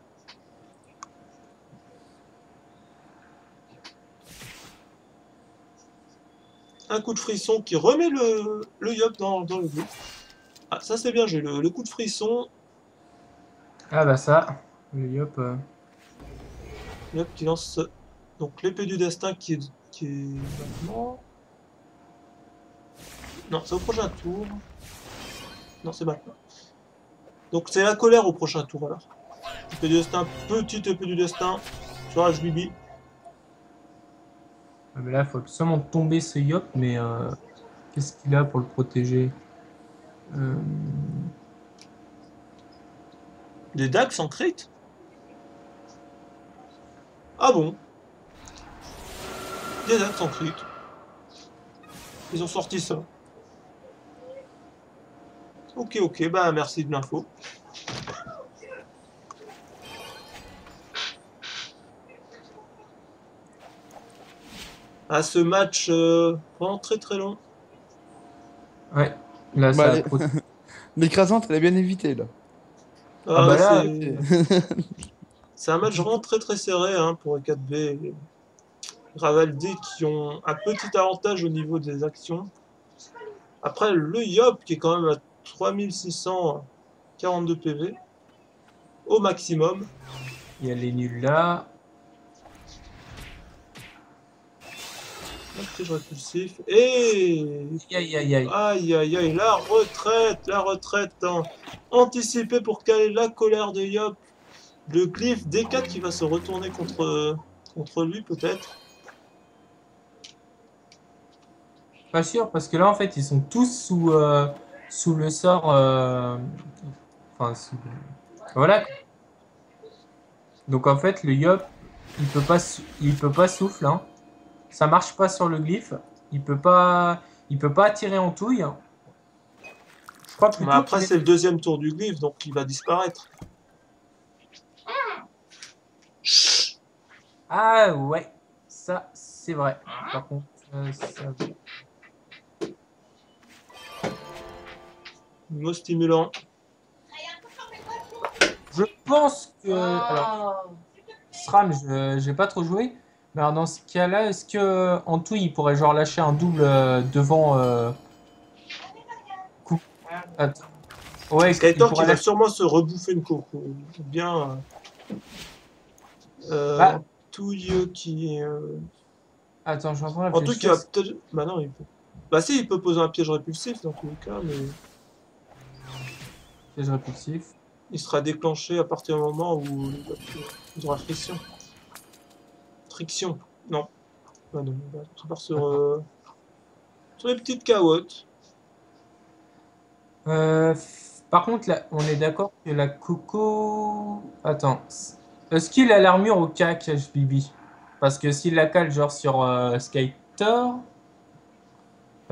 [SPEAKER 1] Un coup de frisson qui remet le yop dans le but. Ah, ça c'est bien, j'ai le coup de frisson.
[SPEAKER 2] Ah bah ça, le yop.
[SPEAKER 1] Yop qui lance donc l'épée du destin qui est maintenant. Non, c'est au prochain tour. Non, c'est maintenant. Donc c'est la colère au prochain tour alors. Épée du destin, petite épée du destin sur HBB.
[SPEAKER 2] Ah, mais là, il faut absolument tomber ce yop, mais qu'est-ce qu'il a pour le protéger?
[SPEAKER 1] Des dagues sans crit? Ah bon? Des dagues sans crit. Ils ont sorti ça. Ok, ok, bah merci de l'info. Ah, ce match vraiment très très long.
[SPEAKER 2] Ouais, là,
[SPEAKER 3] Bah,
[SPEAKER 2] ça a
[SPEAKER 3] l'écrasante, elle est bien évitée là.
[SPEAKER 2] Ah bah là,
[SPEAKER 1] c'est un match vraiment très très serré hein, pour les 4B et Ravaldi qui ont un petit avantage au niveau des actions. Après le Yop qui est quand même à 3642 PV au maximum.
[SPEAKER 2] il y a les nuls là.
[SPEAKER 1] Un piège répulsif et
[SPEAKER 2] Aïe, aïe, aïe.
[SPEAKER 1] aïe aïe aïe, la retraite hein, anticipée pour caler la colère de Yop. Le glyphe D4 qui va se retourner contre lui peut-être.
[SPEAKER 2] Pas sûr, parce que là, en fait, ils sont tous sous le sort. Enfin, voilà. Donc, en fait, le Yop, il peut pas souffle. Hein. Ça marche pas sur le glyphe. Il peut pas tirer en touille. Je crois
[SPEAKER 1] Mais
[SPEAKER 2] plutôt
[SPEAKER 1] après
[SPEAKER 2] qu'il
[SPEAKER 1] c'est le deuxième tour du glyphe donc il va disparaître.
[SPEAKER 2] Ah ouais, ça c'est vrai. Par contre, ça...
[SPEAKER 1] Mot stimulant.
[SPEAKER 2] Je pense que... Alors, SRAM, je j'ai pas trop joué. Mais alors dans ce cas-là, est-ce que en tout, il pourrait genre lâcher un double devant coup. Attends. Ouais, il
[SPEAKER 1] Skytor qui
[SPEAKER 2] pourrait
[SPEAKER 1] va
[SPEAKER 2] lâcher...
[SPEAKER 1] sûrement se rebouffer une coco. Bien.
[SPEAKER 2] Ah,
[SPEAKER 1] Touilleux qui.
[SPEAKER 2] attends, je suis en train de
[SPEAKER 1] En tout cas,
[SPEAKER 2] réfléchir.
[SPEAKER 1] peut-être. Bah non, il peut. Bah si, il peut poser un piège répulsif dans tous les cas, mais
[SPEAKER 2] Piège répulsif.
[SPEAKER 1] il sera déclenché à partir du moment où il aura friction. Friction. Non. Bah non, on part sur les petites carottes.
[SPEAKER 2] Par contre, là, on est d'accord que la Coco... Attends. Est-ce qu'il a l'armure au cac, HBB? Parce que s'il la cale genre sur Skytor...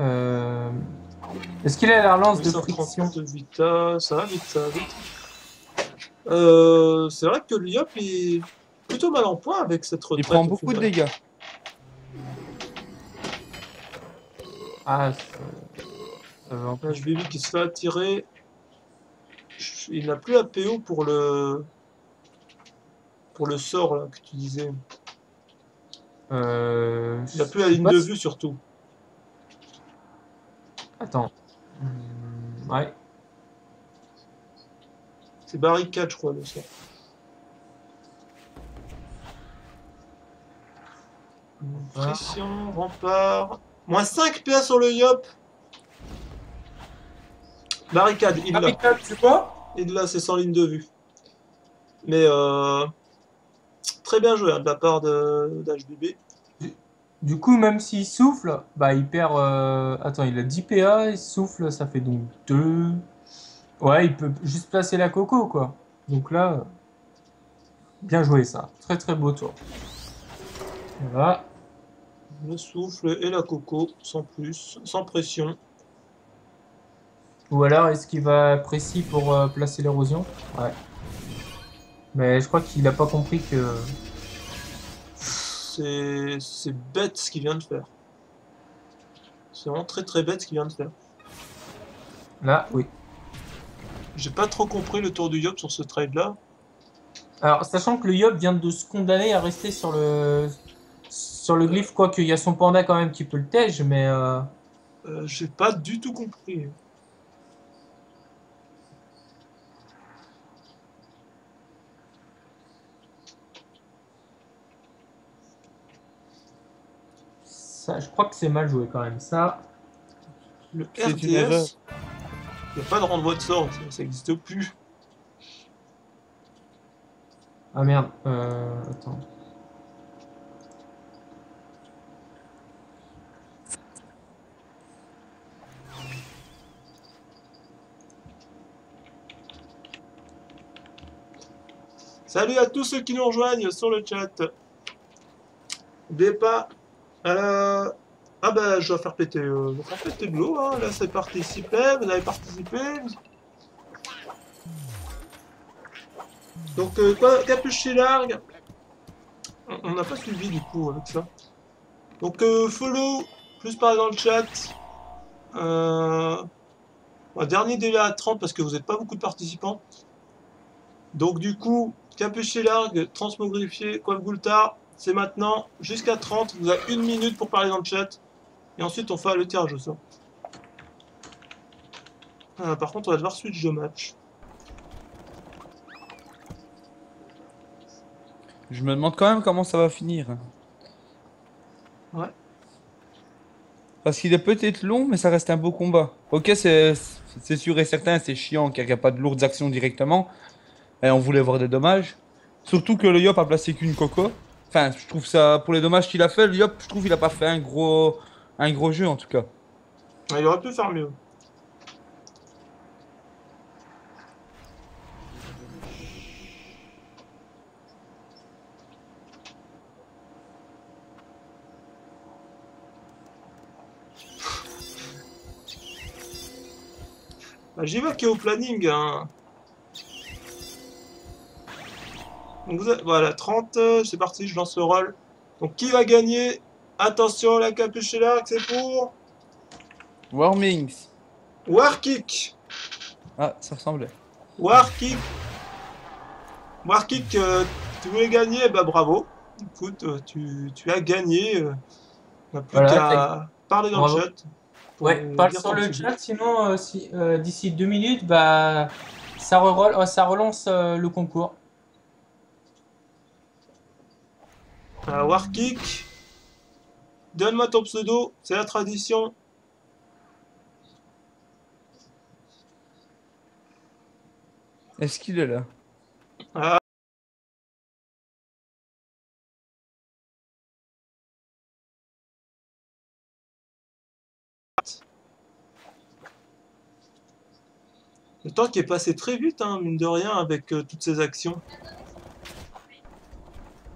[SPEAKER 2] euh, Est-ce qu'il a la relance de friction?
[SPEAKER 1] 830 de Vita, ça va vite, ça va vite. C'est vrai que l'IOP est plutôt mal en point avec cette retraite.
[SPEAKER 3] Il prend
[SPEAKER 1] au
[SPEAKER 3] beaucoup de
[SPEAKER 1] final.
[SPEAKER 3] dégâts.
[SPEAKER 2] Ah, ça va en plus.
[SPEAKER 1] HBB qui se fait attirer. Il n'a plus la PO pour le sort là, que tu disais. Il n'a plus la
[SPEAKER 2] je sais
[SPEAKER 1] ligne
[SPEAKER 2] pas
[SPEAKER 1] de
[SPEAKER 2] si-
[SPEAKER 1] vue surtout.
[SPEAKER 2] Attends. Ouais.
[SPEAKER 1] C'est barricade, je crois, le sort. Pression, rempart. Moins 5 PA sur le Yop. Barricade, il l'a.
[SPEAKER 2] Barricade, tu vois?
[SPEAKER 1] Il l'a, c'est sans ligne de vue. Mais très bien joué hein, de la part d'HBB.
[SPEAKER 2] Du coup, même s'il souffle, bah il perd. Attends, il a 10 PA, il souffle, ça fait donc 2. Ouais, il peut juste placer la coco, quoi. Donc là, bien joué ça. Très très beau tour. Voilà.
[SPEAKER 1] Le souffle et la coco, sans plus, sans pression.
[SPEAKER 2] Ou alors, est-ce qu'il va précis pour placer l'érosion? Ouais. Mais je crois qu'il a pas compris que.
[SPEAKER 1] C'est bête ce qu'il vient de faire. C'est vraiment très très bête ce qu'il vient de faire.
[SPEAKER 2] Là, oui.
[SPEAKER 1] J'ai pas trop compris le tour du Yop sur ce trade là.
[SPEAKER 2] Alors, sachant que le Yop vient de se condamner à rester sur le glyphe, quoi qu'il y a son panda quand même qui peut le tège, mais
[SPEAKER 1] J'ai pas du tout compris.
[SPEAKER 2] ça, je crois que c'est mal joué quand même. Ça,
[SPEAKER 1] Le
[SPEAKER 3] C'est une erreur.
[SPEAKER 1] RTS, il n'y a pas de renvoi de sort, ça n'existe plus.
[SPEAKER 2] ah merde. Attends.
[SPEAKER 1] Salut à tous ceux qui nous rejoignent sur le chat. N'oubliez pas. Ah bah je vais faire péter, de l'eau, hein. Là c'est participé, vous avez participé. Donc quoi, capuche chez largue. On n'a pas suivi du coup avec ça. Donc follow, plus parler dans le chat. Dernier délai à 30 parce que vous n'êtes pas beaucoup de participants. Donc du coup, capuché largue, transmogrifié, Coifgoultar, c'est maintenant, jusqu'à 30, vous avez 1 minute pour parler dans le chat. Et ensuite on fait le tirage au sort. Par contre on va devoir switch de match.
[SPEAKER 3] Je me demande quand même comment ça va finir.
[SPEAKER 1] Ouais.
[SPEAKER 3] Parce qu'il est peut-être long, mais ça reste un beau combat. Ok, c'est sûr et certain, c'est chiant car il n'y a pas de lourdes actions directement. Et on voulait voir des dommages. Surtout que le Yop a placé qu'une coco. Enfin, je trouve ça, pour les dommages qu'il a fait, le Yop, je trouve qu'il a pas fait un gros jeu en tout cas.
[SPEAKER 1] Il aurait pu faire mieux. J'y vais qui est au planning, hein. Donc voilà, 30, c'est parti, je lance le roll. Donc qui va gagner? Attention, la capuche est là, c'est pour
[SPEAKER 3] Warmings.
[SPEAKER 1] Warkick.
[SPEAKER 3] Ah, ça ressemblait.
[SPEAKER 1] Warkick. Warkick, tu voulais gagner, bah bravo. Écoute, tu as gagné. On n'a plus
[SPEAKER 2] Voilà,
[SPEAKER 1] qu'à parler dans
[SPEAKER 2] bravo.
[SPEAKER 1] le chat. pour
[SPEAKER 2] Ouais,
[SPEAKER 1] nous
[SPEAKER 2] parle
[SPEAKER 1] dire
[SPEAKER 2] sur
[SPEAKER 1] ton
[SPEAKER 2] le
[SPEAKER 1] sujet.
[SPEAKER 2] chat, sinon d'ici 2 minutes, bah ça relance le concours.
[SPEAKER 1] Warkick, donne-moi ton pseudo, c'est la tradition.
[SPEAKER 3] Est-ce qu'il est là?
[SPEAKER 1] Ah, le temps qui est passé très vite, hein, mine de rien, avec toutes ces actions.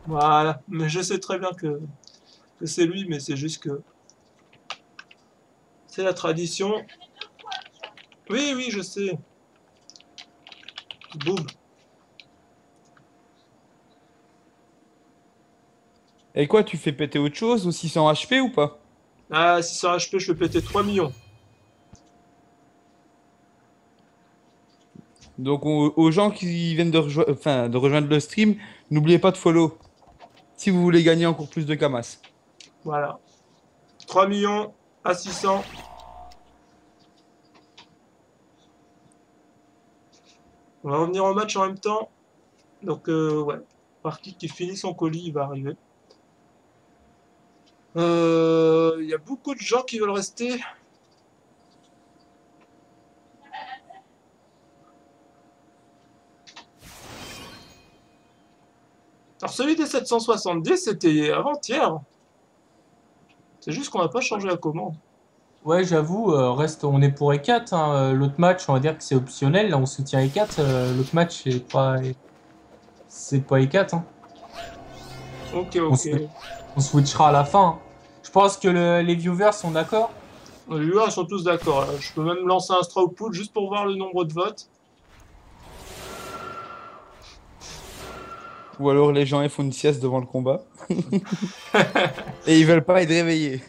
[SPEAKER 1] Voilà, mais je sais très bien que c'est lui, mais c'est juste que c'est la tradition. Oui, oui, je sais. Boum.
[SPEAKER 3] Et quoi, tu fais péter autre chose au 600 HP ou pas?
[SPEAKER 1] Ah, si ça HP, je peux péter 3 millions.
[SPEAKER 3] Donc aux gens qui viennent de rejoindre le stream, n'oubliez pas de follow. Si vous voulez gagner encore plus de Kamas.
[SPEAKER 1] Voilà. 3 millions à 600. On va revenir au match en même temps. Donc, ouais. Parti qui finit son colis, il va arriver. Il y a beaucoup de gens qui veulent rester. Alors, celui des 770, c'était avant-hier. C'est juste qu'on n'a pas changé la commande.
[SPEAKER 2] Ouais, j'avoue, on est pour E4, hein. L'autre match, on va dire que c'est optionnel. Là, on soutient E4. L'autre match, c'est pas E4, hein.
[SPEAKER 1] Ok,
[SPEAKER 2] On,
[SPEAKER 1] ok.
[SPEAKER 2] on switchera à la fin, hein. Je pense que les viewers sont d'accord.
[SPEAKER 1] Les viewers sont tous d'accord. Je peux même lancer un straw poll juste pour voir le nombre de votes.
[SPEAKER 3] Ou alors les gens ils font une sieste devant le combat. Et ils veulent pas être réveillés.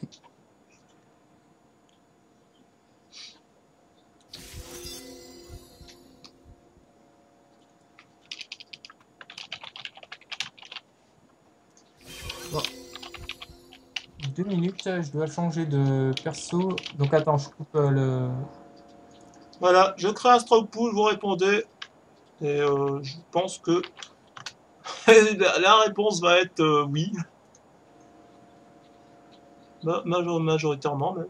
[SPEAKER 2] 2 minutes, je dois changer de perso. Donc attends, je coupe le...
[SPEAKER 1] Voilà, je crée un straw pool, vous répondez. Et je pense que la réponse va être oui. Majoritairement même.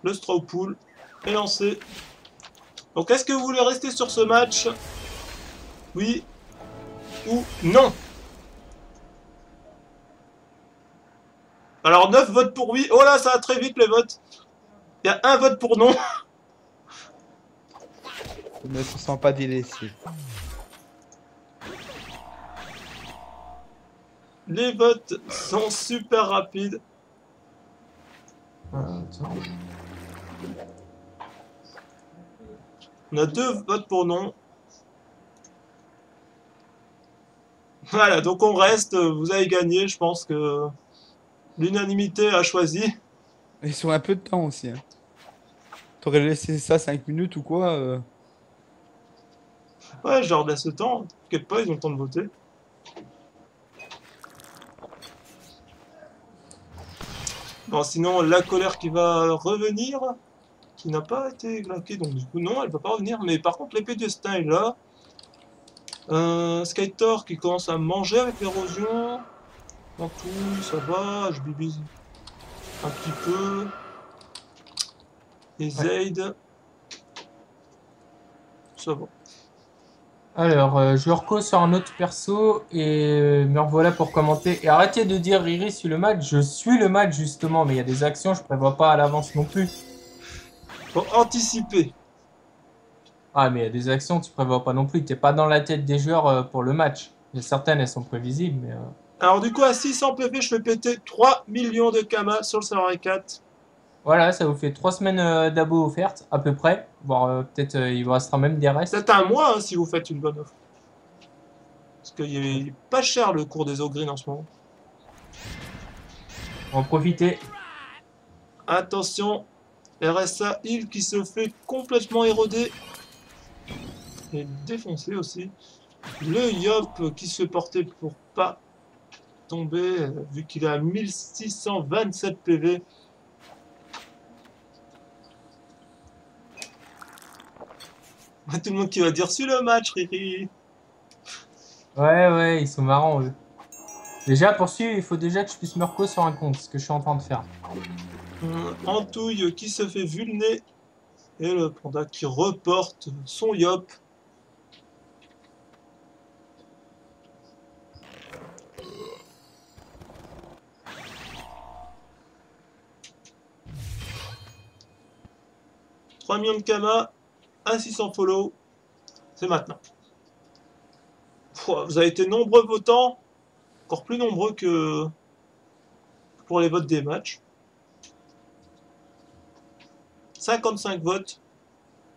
[SPEAKER 1] Le straw pool est lancé. Donc est-ce que vous voulez rester sur ce match? Oui ou non? Alors 9 votes pour oui. Oh là, ça va très vite les votes. Il y a un vote pour non.
[SPEAKER 3] Je ne se sens pas délaissé.
[SPEAKER 1] Les votes sont super rapides.
[SPEAKER 2] Attends.
[SPEAKER 1] On a 2 votes pour non. Voilà, donc on reste. Vous avez gagné. Je pense que l'unanimité a choisi.
[SPEAKER 3] Ils sont un peu de temps aussi. Hein. T'aurais laissé ça 5 minutes ou quoi
[SPEAKER 1] Ouais, je leur laisse le temps. T'inquiète pas, ils ont le temps de voter. Bon, sinon, la colère qui va revenir, qui n'a pas été claquée, donc du coup, non, elle va pas revenir. Mais par contre, l'épée de destin est là. Skytor qui commence à manger avec l'érosion. Donc, oui, ça va, je bibise un petit peu. Les aides. Ça va.
[SPEAKER 2] Alors, je reco sur un autre perso et me revoilà pour commenter. Et arrêtez de dire Riri suit le match. Je suis le match justement, mais il y a des actions, je prévois pas à l'avance non plus.
[SPEAKER 1] Faut anticiper.
[SPEAKER 2] Ah, mais il y a des actions, tu prévois pas non plus. T'es pas dans la tête des joueurs pour le match. Il y a certaines, elles sont prévisibles, mais...
[SPEAKER 1] Alors du coup, à 600 PV, je fais péter 3 millions de Kama sur le serveur 4.
[SPEAKER 2] Voilà, ça vous fait 3 semaines d'abo offertes, à peu près. Voire peut-être il vous restera même des restes.
[SPEAKER 1] Peut-être un mois hein, si vous faites une bonne offre. Parce qu'il est pas cher le cours des Ogreen en ce moment.
[SPEAKER 2] En profitez.
[SPEAKER 1] Attention, RSA Hill qui se fait complètement éroder. Et défoncer aussi. Le Yop qui se fait porter pour pas tomber, vu qu'il est à 1627 PV. Tout le monde qui va dire sur le match, Riri.
[SPEAKER 2] Ouais, ils sont marrants, eux. Déjà, pour suivre, il faut déjà que je puisse me reco sur un compte, ce que je suis en train de faire.
[SPEAKER 1] Antouille qui se fait vulner. Et le panda qui reporte son Yop. « 3 millions de Kama, à 600 follow, c'est maintenant. » Vous avez été nombreux votants, encore plus nombreux que pour les votes des matchs. 55 votes,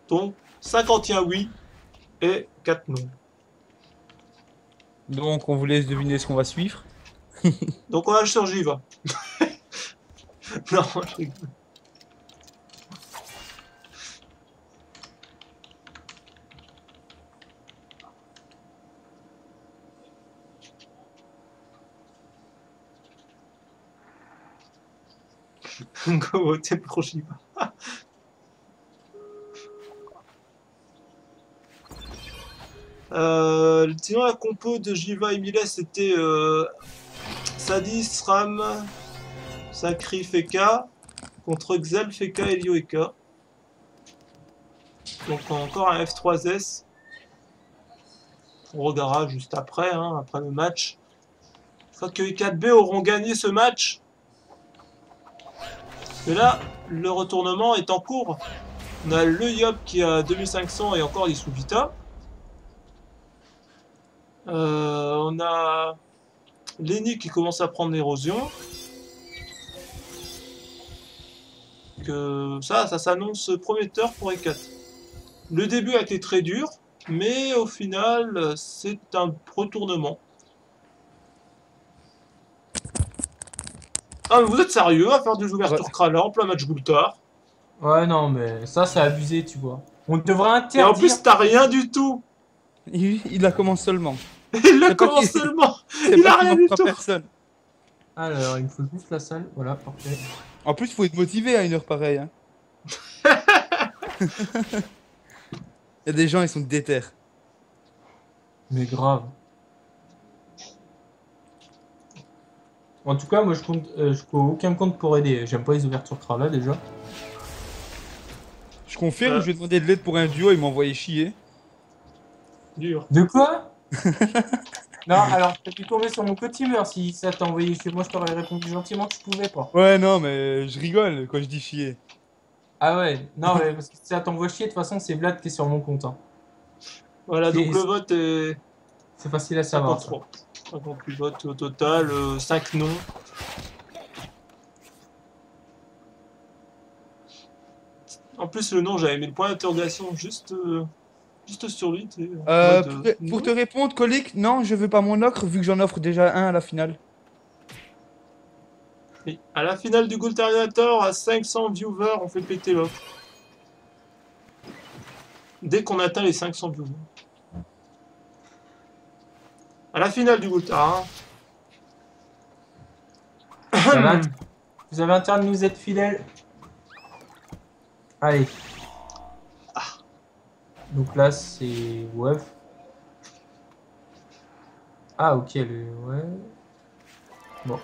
[SPEAKER 1] donc 51 oui et 4 non.
[SPEAKER 3] Donc on vous laisse deviner ce qu'on va suivre.
[SPEAKER 1] Donc on va sur Jiva. Non, je rigole. Go voter pour Jiva. Sinon la compo de Jiva et Miles c'était Sadis, Ram, Sakri, Feka contre Xel, Feka et Lioeka. Donc encore un F3S. On regardera juste après, hein, après le match. Une fois que les 4B auront gagné ce match. Et là, le retournement est en cours. On a le Yop qui a 2500 et encore il est sous Vita. On a Lenny qui commence à prendre l'érosion. Ça s'annonce prometteur pour E4. Le début a été très dur, mais au final, c'est un retournement. Ah, mais vous êtes sérieux à faire des ouvertures Krala en plein match Goultar?
[SPEAKER 2] Ouais, non, mais ça, c'est abusé, tu vois. On devrait
[SPEAKER 1] Et
[SPEAKER 2] interdire...
[SPEAKER 1] en plus, t'as rien du tout.
[SPEAKER 3] Il la commence seulement.
[SPEAKER 1] Il la commence seulement. Il a rien du tout.
[SPEAKER 3] Personne.
[SPEAKER 2] Alors, il me faut juste la salle. Voilà, parfait.
[SPEAKER 3] En plus, faut être motivé à une heure pareille. Hein. Il y a des gens, ils sont déter.
[SPEAKER 2] Mais grave. En tout cas, moi, je prends aucun compte pour aider. J'aime pas les ouvertures là déjà.
[SPEAKER 3] Je confirme, je lui ai demandé de l'aide pour un duo, il m'a envoyé chier.
[SPEAKER 1] Dur.
[SPEAKER 2] De quoi? Non, alors, t'as pu tomber sur mon co-teamer si ça t'a envoyé chez moi, je t'aurais répondu gentiment que je pouvais pas.
[SPEAKER 3] Ouais, non, mais je rigole quand je dis chier.
[SPEAKER 2] Ah ouais, non, mais parce que si ça t'envoie chier, de toute façon, c'est Vlad qui est sur mon compte. Hein.
[SPEAKER 1] Voilà,
[SPEAKER 2] C'est-
[SPEAKER 1] donc le vote est
[SPEAKER 2] C'est facile à savoir. Ça.
[SPEAKER 1] 53. 58 votes au total, 5 non. En plus, le nom, j'avais mis le point d'interrogation juste sur lui. Tu sais, en mode,
[SPEAKER 3] Pour
[SPEAKER 1] non.
[SPEAKER 3] te répondre, Colique, non, je veux pas mon ocre vu que j'en offre déjà un à la finale.
[SPEAKER 1] Et à la finale du Gold Terminator, à 500 viewers, on fait péter l'offre. Dès qu'on atteint les 500 viewers. À la finale du Gold Terminator.
[SPEAKER 2] Ça va, vous avez intérêt de nous être fidèles. Allez. Donc là, c'est WEF. Ah, ok, ouais. Bon.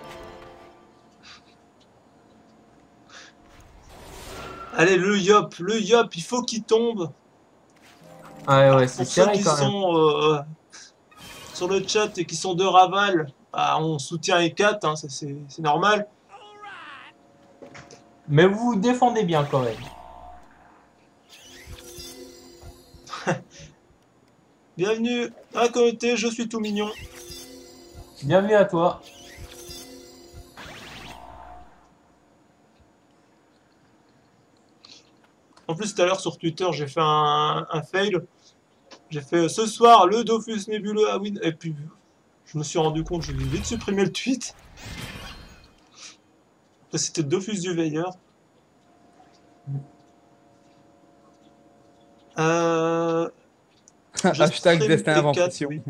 [SPEAKER 1] Allez, le Yop, il faut qu'il tombe.
[SPEAKER 2] Ah ouais, c'est
[SPEAKER 1] Pour ceux
[SPEAKER 2] serré
[SPEAKER 1] qui
[SPEAKER 2] quand même.
[SPEAKER 1] sont sur le chat et qui sont de Raval, bah, on soutient les 4, hein, c'est normal.
[SPEAKER 2] Mais vous vous défendez bien quand même.
[SPEAKER 1] Bienvenue à la communauté, je suis tout mignon.
[SPEAKER 2] Bienvenue à toi.
[SPEAKER 1] En plus, tout à l'heure sur Twitter, j'ai fait un fail. J'ai fait ce soir le Dofus nébuleux à win. Et puis, je me suis rendu compte, j'ai vite supprimé le tweet. C'était Dofus du Veilleur. Je
[SPEAKER 3] Hashtag
[SPEAKER 1] stream
[SPEAKER 3] destin
[SPEAKER 1] E4,
[SPEAKER 3] invention.
[SPEAKER 1] oui.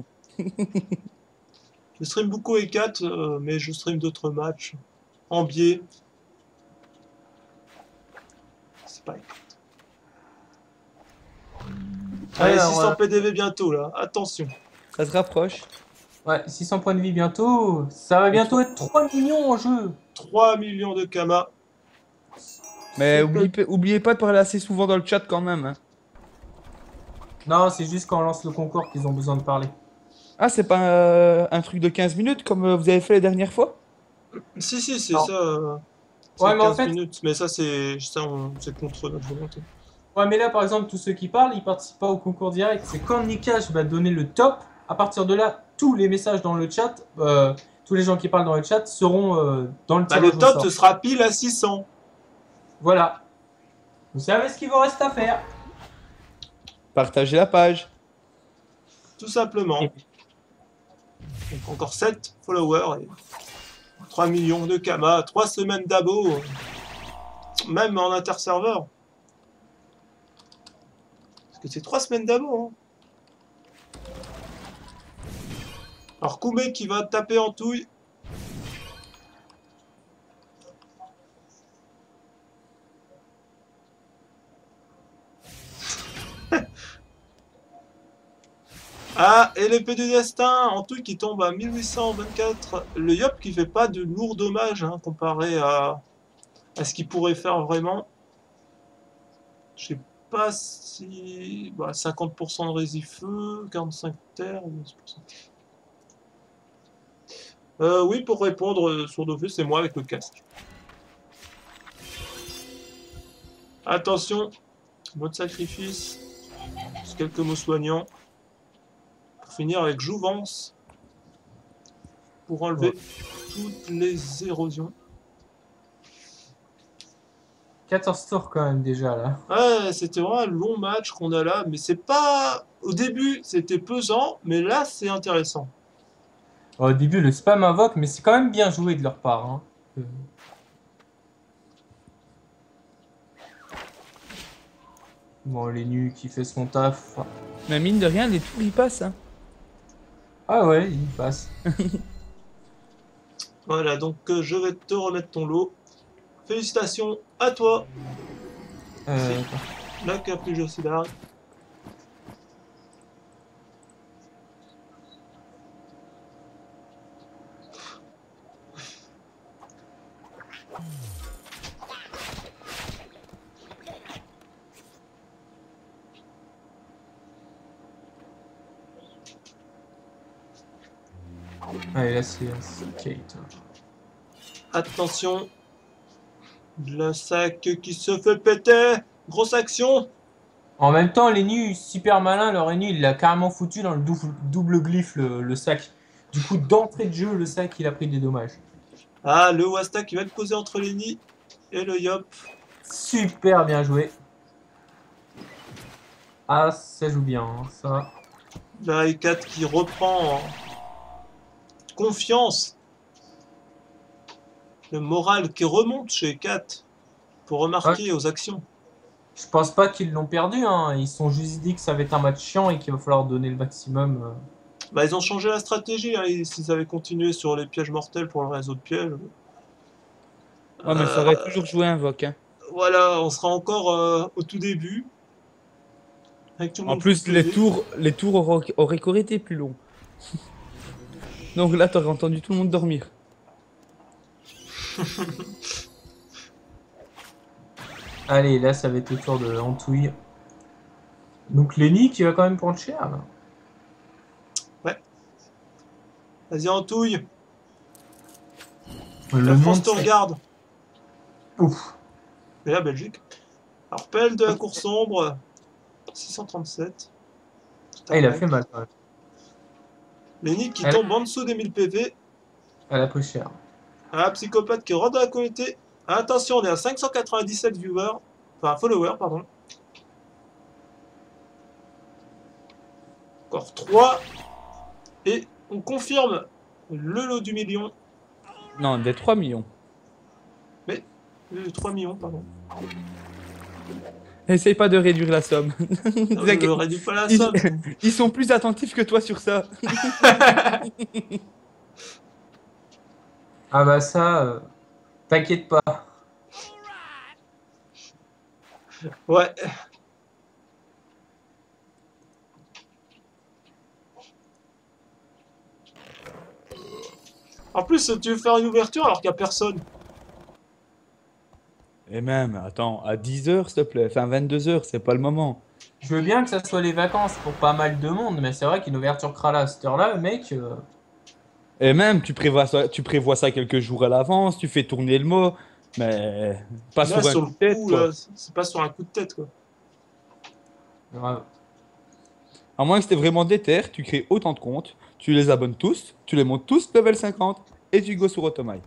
[SPEAKER 1] Je stream beaucoup E4, mais je stream d'autres matchs en biais. C'est pas E4. Allez,
[SPEAKER 2] Alors,
[SPEAKER 1] 600 PDV bientôt là, attention.
[SPEAKER 3] Ça se rapproche.
[SPEAKER 2] Ouais, 600 points de vie bientôt. Ça va bientôt être 3 millions en jeu.
[SPEAKER 1] 3 millions de Kama.
[SPEAKER 3] Mais oubliez pas de parler assez souvent dans le chat quand même. Hein.
[SPEAKER 2] Non, c'est juste quand on lance le concours qu'ils ont besoin de parler.
[SPEAKER 3] Ah, c'est pas un truc de 15 minutes comme vous avez fait la dernière fois?
[SPEAKER 1] Si, c'est
[SPEAKER 2] Non.
[SPEAKER 1] ça. C'est
[SPEAKER 2] Ouais, mais en
[SPEAKER 1] 15
[SPEAKER 2] fait,
[SPEAKER 1] minutes, mais ça, c'est contre notre volonté.
[SPEAKER 2] ouais, mais là, par exemple, tous ceux qui parlent, ils participent pas au concours direct. C'est quand Nikash va donner le top. À partir de là, tous les messages dans le chat, tous les gens qui parlent dans le chat seront dans le
[SPEAKER 1] Bah,
[SPEAKER 2] tirage
[SPEAKER 1] le
[SPEAKER 2] au
[SPEAKER 1] top,
[SPEAKER 2] sort.
[SPEAKER 1] ce sera pile à 600.
[SPEAKER 2] Voilà. Vous savez ce qu'il vous reste à faire.
[SPEAKER 3] Partagez la page.
[SPEAKER 1] Tout simplement. Donc, encore 7 followers et 3 millions de Kama, 3 semaines d'abo, même en interserveur. Parce que c'est 3 semaines d'abo. Hein. Alors, Koumé qui va taper en touille. Ah, et l'épée du destin, en tout qui tombe à 1824. Le Yop qui fait pas de lourds dommages hein, comparé à ce qu'il pourrait faire vraiment. Je sais pas si... Bah, 50% de résifeu, 45 terre, 12%. Oui, pour répondre sur Dofus, c'est moi avec le casque. Attention, mode sacrifice, juste quelques mots soignants. Pour finir avec Jouvence, pour enlever toutes les érosions.
[SPEAKER 2] 14 tours quand même déjà là.
[SPEAKER 1] Ouais, c'était vraiment un long match qu'on a là, mais c'est pas... Au début, c'était pesant, mais là, c'est intéressant.
[SPEAKER 2] Au début, le spam invoque, mais c'est quand même bien joué de leur part. Hein. Bon, les nus qui fait son taf.
[SPEAKER 3] Mais mine de rien, les tours y passent. Hein.
[SPEAKER 2] Ah ouais, il passe.
[SPEAKER 1] Voilà, donc je vais te remettre ton lot. Félicitations à toi.
[SPEAKER 2] Attends.
[SPEAKER 1] La capuche aussi là.
[SPEAKER 2] Allez, là, c'est un skate.
[SPEAKER 1] Attention. Le sac qui se fait péter. Grosse action.
[SPEAKER 2] En même temps, Lenny, super malin, leur ennemi, il l'a carrément foutu dans le double glyphe, le sac. Du coup, d'entrée de jeu, le sac, il a pris des dommages.
[SPEAKER 1] Ah, le Wasta qui va être posé entre Lenny et le Yop.
[SPEAKER 2] Super bien joué. Ah, ça joue bien, hein, ça.
[SPEAKER 1] La i4 qui reprend confiance. Le moral qui remonte chez Kat pour remarquer aux actions.
[SPEAKER 2] Je pense pas qu'ils l'ont perdu, hein. Ils se sont juste dit que ça va être un match chiant et qu'il va falloir donner le maximum.
[SPEAKER 1] Bah, ils ont changé la stratégie. Hein. S'ils avaient continué sur les pièges mortels pour le réseau de pièges.
[SPEAKER 3] Ouais, mais ça aurait toujours joué Invoque. Hein.
[SPEAKER 1] Voilà, on sera encore au tout début. Avec tout le
[SPEAKER 3] En
[SPEAKER 1] monde
[SPEAKER 3] plus,
[SPEAKER 1] full PV.
[SPEAKER 3] les tours auraient été plus longs. Donc là, t'aurais entendu tout le monde dormir.
[SPEAKER 2] Allez, là, ça va être le tour de Antouille. Donc Lenny qui va quand même prendre cher, là.
[SPEAKER 1] Vas-y, Antouille.
[SPEAKER 2] Le
[SPEAKER 1] La France
[SPEAKER 2] monde,
[SPEAKER 1] te regarde.
[SPEAKER 2] Ouf.
[SPEAKER 1] Et la Belgique. Alors, pelle de la cour sombre. 637.
[SPEAKER 2] Ah, il a fait mal, quand même.
[SPEAKER 1] Lenny qui
[SPEAKER 2] Elle-
[SPEAKER 1] tombe en dessous des 1000 PV.
[SPEAKER 2] Elle a pris cher.
[SPEAKER 1] Un psychopathe qui rentre dans la communauté. Attention, on est à 597 viewers. Enfin, followers, pardon. Encore 3. Et on confirme le lot du million.
[SPEAKER 3] Non, des 3 millions.
[SPEAKER 1] Le 3 millions, pardon.
[SPEAKER 3] Essaye pas de réduire la somme.
[SPEAKER 1] Non, je ne réduis pas la
[SPEAKER 3] Ils-
[SPEAKER 1] somme.
[SPEAKER 3] Ils sont plus attentifs que toi sur ça.
[SPEAKER 2] Ah bah ça, t'inquiète pas.
[SPEAKER 1] Ouais. En plus, tu veux faire une ouverture alors qu'il n'y a personne.
[SPEAKER 3] Et même, attends, à 10h, s'il te plaît. Enfin, 22h, c'est pas le moment.
[SPEAKER 2] Je veux bien que ça soit les vacances pour pas mal de monde, mais c'est vrai qu'une ouverture crala à cette heure-là, mec...
[SPEAKER 3] Et même, tu prévois ça quelques jours à l'avance, tu fais tourner le mot, mais pas
[SPEAKER 1] Là,
[SPEAKER 3] sur un
[SPEAKER 1] sur
[SPEAKER 3] coup
[SPEAKER 1] le
[SPEAKER 3] de tête,
[SPEAKER 1] coup,
[SPEAKER 3] quoi.
[SPEAKER 1] là, c'est pas sur un coup de tête, quoi.
[SPEAKER 2] grave.
[SPEAKER 3] À moins que c'était vraiment déter, tu crées autant de comptes, tu les abonnes tous, tu les montes tous level 50, et tu go sur Automai.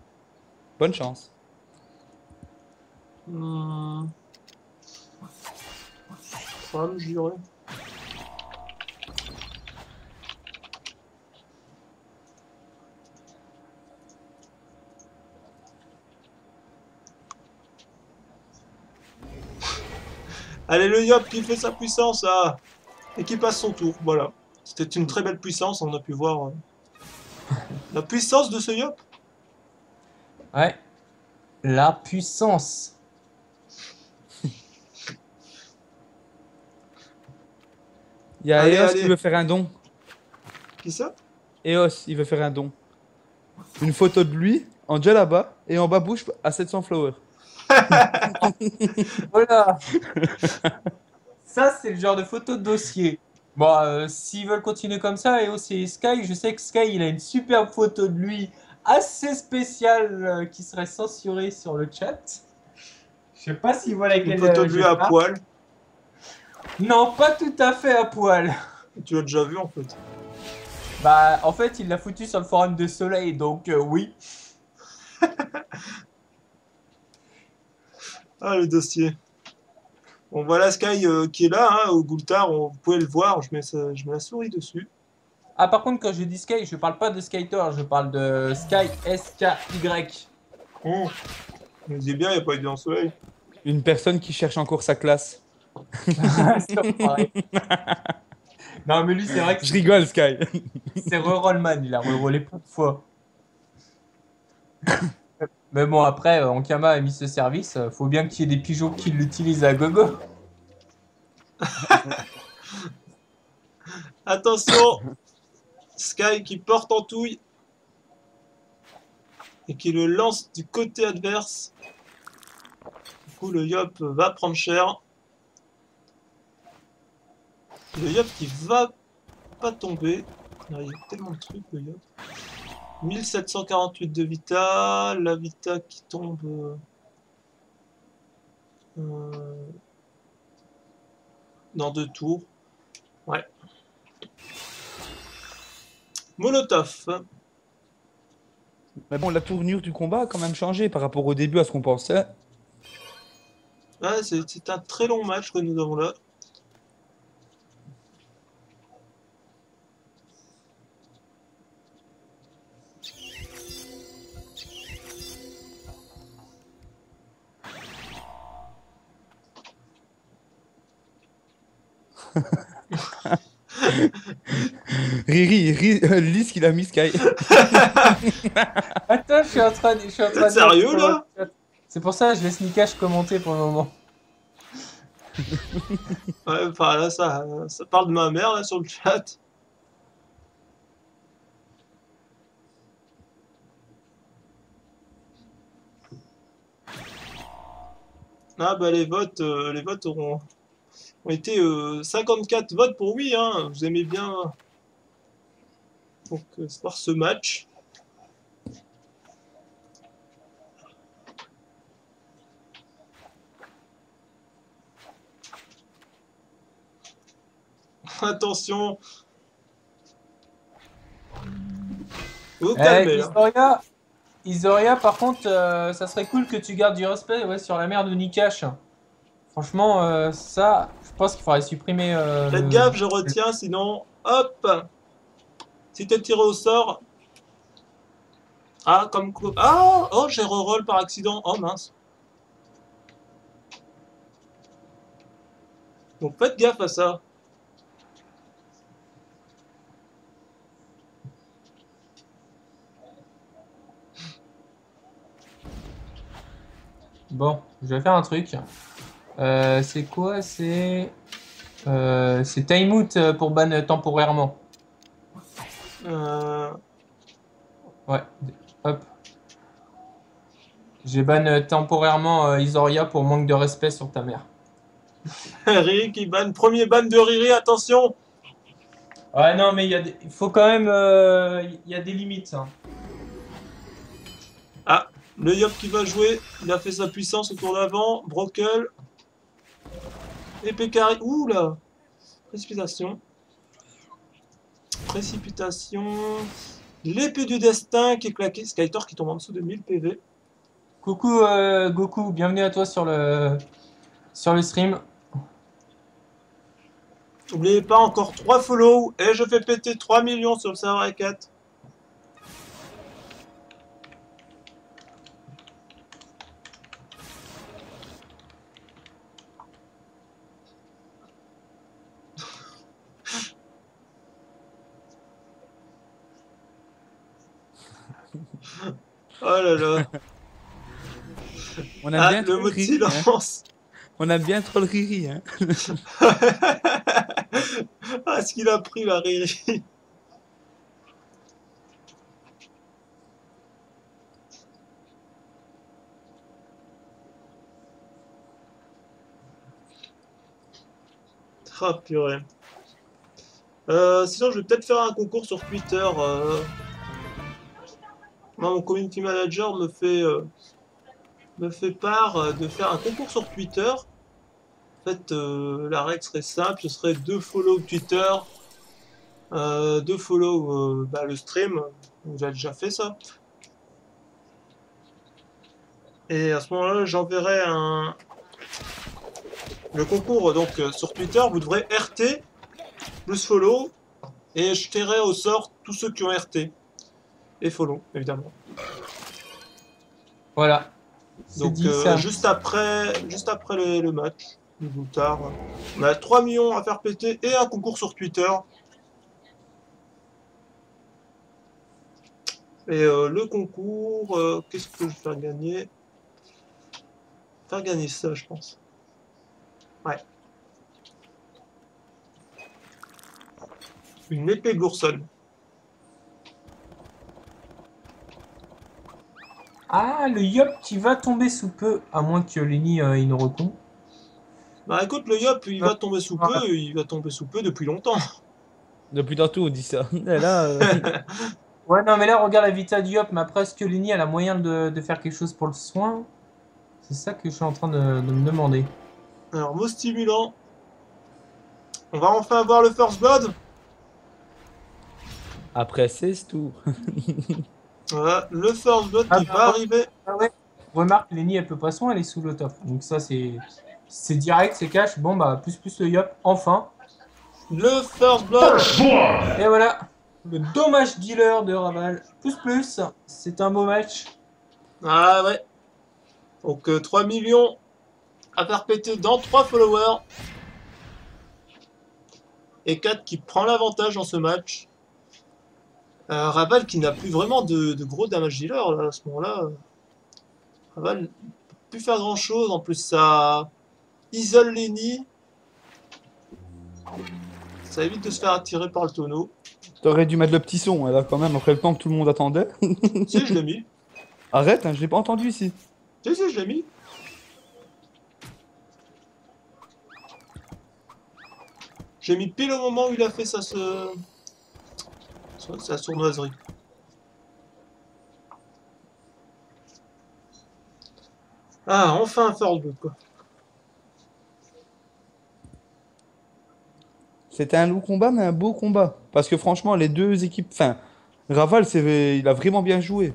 [SPEAKER 3] Bonne chance.
[SPEAKER 1] Hmm. Ça me jurer. Allez, le Yop qui fait sa puissance, là. Et qui passe son tour, voilà. C'était une très belle puissance, on a pu voir la puissance de ce Yop.
[SPEAKER 2] Ouais. La puissance.
[SPEAKER 3] Il y a
[SPEAKER 1] Allez,
[SPEAKER 3] Eos
[SPEAKER 1] allez.
[SPEAKER 3] qui veut faire un don.
[SPEAKER 1] Qui ça?
[SPEAKER 3] Eos, il veut faire un don. Une photo de lui, en là-bas, et en bas bouche à 700 flowers.
[SPEAKER 2] Voilà. Ça, c'est le genre de photo de dossier. Bon, s'ils veulent continuer comme ça, et aussi Sky, je sais que Sky, il a une superbe photo de lui assez spéciale qui serait censurée sur le chat. Je sais pas s'il voit laquelle
[SPEAKER 1] Une photo de
[SPEAKER 2] je
[SPEAKER 1] lui à
[SPEAKER 2] parle.
[SPEAKER 1] poil.
[SPEAKER 2] Non, pas tout à fait à poil.
[SPEAKER 1] Tu l'as déjà vu, en fait.
[SPEAKER 2] Bah, en fait, il l'a foutu sur le forum de Soleil, donc oui.
[SPEAKER 1] Ah, le dossier. Bon, voilà Sky qui est là, hein, au Goultard, vous pouvez le voir, je mets la souris dessus.
[SPEAKER 2] Ah, par contre, quand je dis Sky, je parle pas de Skytor, je parle de Sky S-K-Y.
[SPEAKER 1] Oh. Je me dis bien, il n'y a pas eu de soleil.
[SPEAKER 3] Une personne qui cherche encore sa classe.
[SPEAKER 2] C'est pareil. Non, mais lui, c'est vrai que
[SPEAKER 3] Je rigole, Sky.
[SPEAKER 2] c'est rerollman, il a rerollé plein de fois. Mais bon, après, Ankama a mis ce service. Faut bien qu'il y ait des pigeons qui l'utilisent à gogo.
[SPEAKER 1] Attention, Sky qui porte en touille et qui le lance du côté adverse. Du coup, le Yop va prendre cher. Le Yop qui va pas tomber. Ah, il y a tellement de trucs, le Yop. 1748 de Vita. La Vita qui tombe dans 2 tours. Ouais. Molotov.
[SPEAKER 3] Mais bon, la tournure du combat a quand même changé par rapport au début à ce qu'on pensait.
[SPEAKER 1] Ouais, c'est un très long match que nous avons là.
[SPEAKER 3] Lis qu'il a mis Sky.
[SPEAKER 2] Attends, je suis en train de
[SPEAKER 1] Sérieux,
[SPEAKER 2] sur
[SPEAKER 1] là
[SPEAKER 2] le chat. C'est pour ça que je laisse Nikash commenter pour le moment.
[SPEAKER 1] Ouais, enfin là, ça parle de ma mère là sur le chat. Ah bah les votes ont été 54 votes pour oui, hein. Vous aimez bien donc voir ce match. Attention. Au calme là.
[SPEAKER 2] Isoria, par contre, ça serait cool que tu gardes du respect ouais, sur la mère de Nikash. Franchement, ça, je pense qu'il faudrait supprimer.
[SPEAKER 1] Faites gaffe, je retiens, sinon, hop. Si t'es tiré au sort. Ah, comme quoi. Ah, oh, j'ai reroll par accident. Oh mince. Donc faites gaffe à ça.
[SPEAKER 2] Bon, je vais faire un truc. C'est quoi? C'est timeout pour ban temporairement. Ouais, hop. J'ai ban temporairement Isoria pour manque de respect sur ta mère.
[SPEAKER 1] Riri qui banne. Premier ban de Riri, attention.
[SPEAKER 2] Ouais, non, mais il faut quand même. Il y a des limites. Hein.
[SPEAKER 1] Ah, le Yop qui va jouer. Il a fait sa puissance au tour d'avant. Brockle. Épée carré. Ouh là. Précipitation. Précipitation. L'épée du destin qui est claquée. Skytor qui tombe en dessous de 1000 PV.
[SPEAKER 2] Coucou Goku, bienvenue à toi sur le stream.
[SPEAKER 1] N'oubliez pas, encore 3 follow et je fais péter 3 millions sur le serveur 4. Oh là là.
[SPEAKER 3] On a bien
[SPEAKER 1] le
[SPEAKER 3] trop
[SPEAKER 1] mot de
[SPEAKER 3] Riri, hein.
[SPEAKER 1] silence.
[SPEAKER 3] On a bien trop le Riri. Hein.
[SPEAKER 1] Ah, ce qu'il a pris la Riri. Ah purée. Sinon, je vais peut-être faire un concours sur Twitter. Moi, mon community manager me fait part de faire un concours sur Twitter. En fait, la règle serait simple, ce serait 2 follow Twitter, 2 follow le stream. J'ai déjà fait ça. Et à ce moment-là, j'enverrai le concours donc sur Twitter. Vous devrez RT plus follow et je tirerai au sort tous ceux qui ont RT et follow évidemment.
[SPEAKER 2] Voilà.
[SPEAKER 1] Donc
[SPEAKER 2] dit, ça.
[SPEAKER 1] juste après le match, ou tard, on a 3 millions à faire péter et un concours sur Twitter. Et le concours, qu'est-ce que je vais faire gagner? Faire gagner ça, je pense. Ouais. Une épée de l'oursonne.
[SPEAKER 2] Ah, le Yop qui va tomber sous peu, à moins que Lenny il nous recon.
[SPEAKER 1] Bah écoute, le Yop, il
[SPEAKER 2] Ouais.
[SPEAKER 1] va tomber sous peu, il va tomber sous peu depuis longtemps.
[SPEAKER 3] Depuis tantôt, on dit ça. Et là,
[SPEAKER 2] Ouais, non, mais là, regarde la Vita du Yop, mais après, est-ce que Lenny a la moyen de faire quelque chose pour le soin? C'est ça que je suis en train de me demander.
[SPEAKER 1] Alors, mot stimulant. On va enfin avoir le First Blood.
[SPEAKER 3] après 16 tours.
[SPEAKER 1] Voilà, le First Blood
[SPEAKER 2] Ah,
[SPEAKER 1] qui
[SPEAKER 2] bah,
[SPEAKER 1] va arriver.
[SPEAKER 2] ah ouais. Remarque, Lenny, elle peut pas soin, elle est sous le top. Donc ça, c'est direct, c'est cash. Bon, bah, plus le Yop, enfin.
[SPEAKER 1] Le First Blood.
[SPEAKER 2] Et voilà, le dommage dealer de Raval. Plus, c'est un beau match.
[SPEAKER 1] Ah ouais. Donc 3 millions à faire péter dans 3 followers. Et 4 qui prend l'avantage dans ce match. Raval qui n'a plus vraiment de gros damage dealer là, à ce moment-là. Raval ne peut plus faire grand chose. En plus, ça isole Lenny. Ça évite de se faire attirer par le tonneau.
[SPEAKER 3] T'aurais dû mettre le petit son, là, quand même, après le temps que tout le monde attendait.
[SPEAKER 1] Si, je l'ai mis.
[SPEAKER 3] Arrête, hein, je l'ai pas entendu ici.
[SPEAKER 1] Si, je l'ai mis. J'ai mis pile au moment où il a fait sa sournoiserie. Ah, enfin un first blood, quoi.
[SPEAKER 3] C'était un long combat, mais un beau combat. Parce que franchement, les deux équipes. Enfin, Raval, il a vraiment bien joué.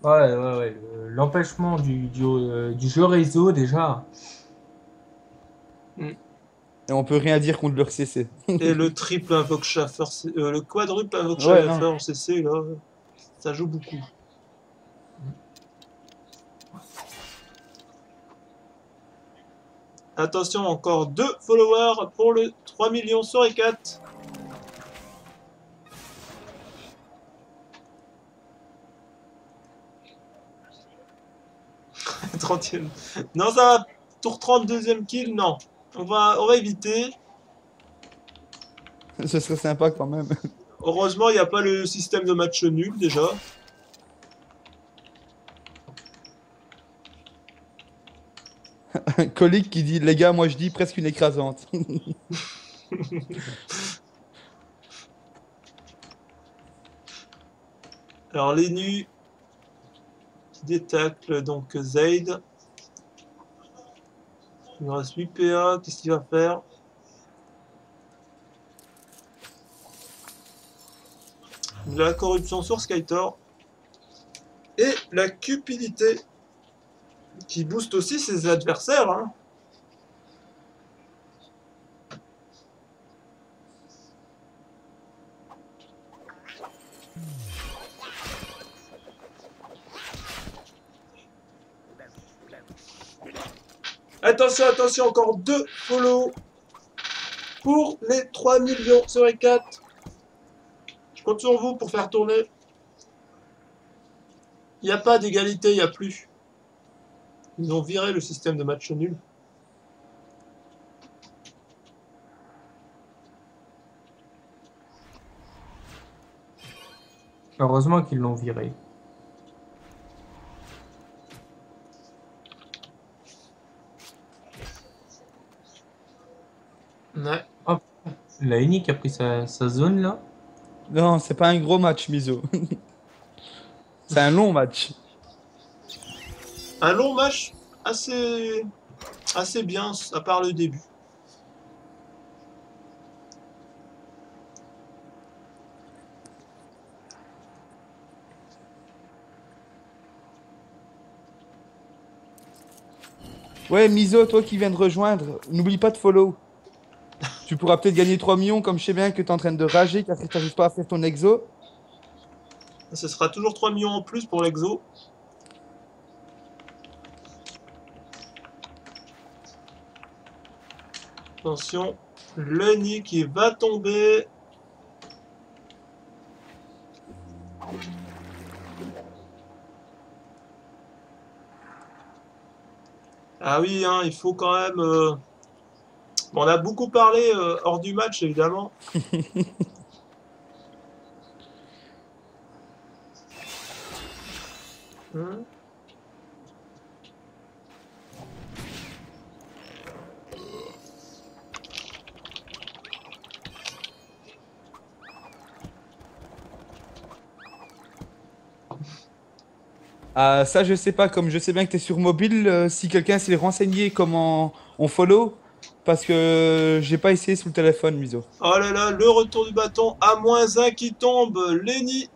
[SPEAKER 2] Ouais. L'empêchement du jeu réseau, déjà.
[SPEAKER 1] Mm.
[SPEAKER 3] Et on peut rien dire contre leur CC.
[SPEAKER 1] Et le triple invoque Schaffer, le quadruple invoque
[SPEAKER 3] Ouais,
[SPEAKER 1] Schaffer
[SPEAKER 3] non.
[SPEAKER 1] en CC, là, ça joue beaucoup. Attention, encore 2 followers pour le 3 millions sur les 4. 30e. Non, ça va. Tour 30, deuxième kill, non. On va éviter.
[SPEAKER 3] Ce serait sympa quand même.
[SPEAKER 1] Heureusement, il n'y a pas le système de match nul déjà.
[SPEAKER 3] Colique qui dit, les gars, moi je dis presque une écrasante.
[SPEAKER 1] Alors, les nus qui détaclent donc Zayd. Il nous reste 8 PA. Qu'est-ce qu'il va faire? La corruption sur Skytor. Et la cupidité qui booste aussi ses adversaires. Hein. Attention, attention, encore 2 follow pour les 3 millions sur les 4. Je compte sur vous pour faire tourner. Il n'y a pas d'égalité, il n'y a plus. Ils ont viré le système de match nul.
[SPEAKER 2] Heureusement qu'ils l'ont viré.
[SPEAKER 1] Ouais.
[SPEAKER 2] La Unique a pris sa zone là.
[SPEAKER 3] Non, c'est pas un gros match, Miso. C'est un long match.
[SPEAKER 1] Un long match assez bien, à part le début.
[SPEAKER 3] Ouais, Miso, toi qui viens de rejoindre, n'oublie pas de follow. Tu pourras peut-être gagner 3 millions, comme je sais bien que t'es en train de rager car que t'arrives pas à faire ton exo.
[SPEAKER 1] Ce sera toujours 3 millions en plus pour l'exo. Attention, Lenny qui va tomber. Ah oui, hein, il faut quand même... Bon, on a beaucoup parlé hors du match, évidemment. Hein.
[SPEAKER 3] Ah, ça, je sais pas, comme je sais bien que tu es sur mobile, si quelqu'un s'est renseigné comment on follow, parce que j'ai pas essayé sur le téléphone, Miso.
[SPEAKER 1] Oh là là, le retour du bâton à -1 qui tombe. Lenny.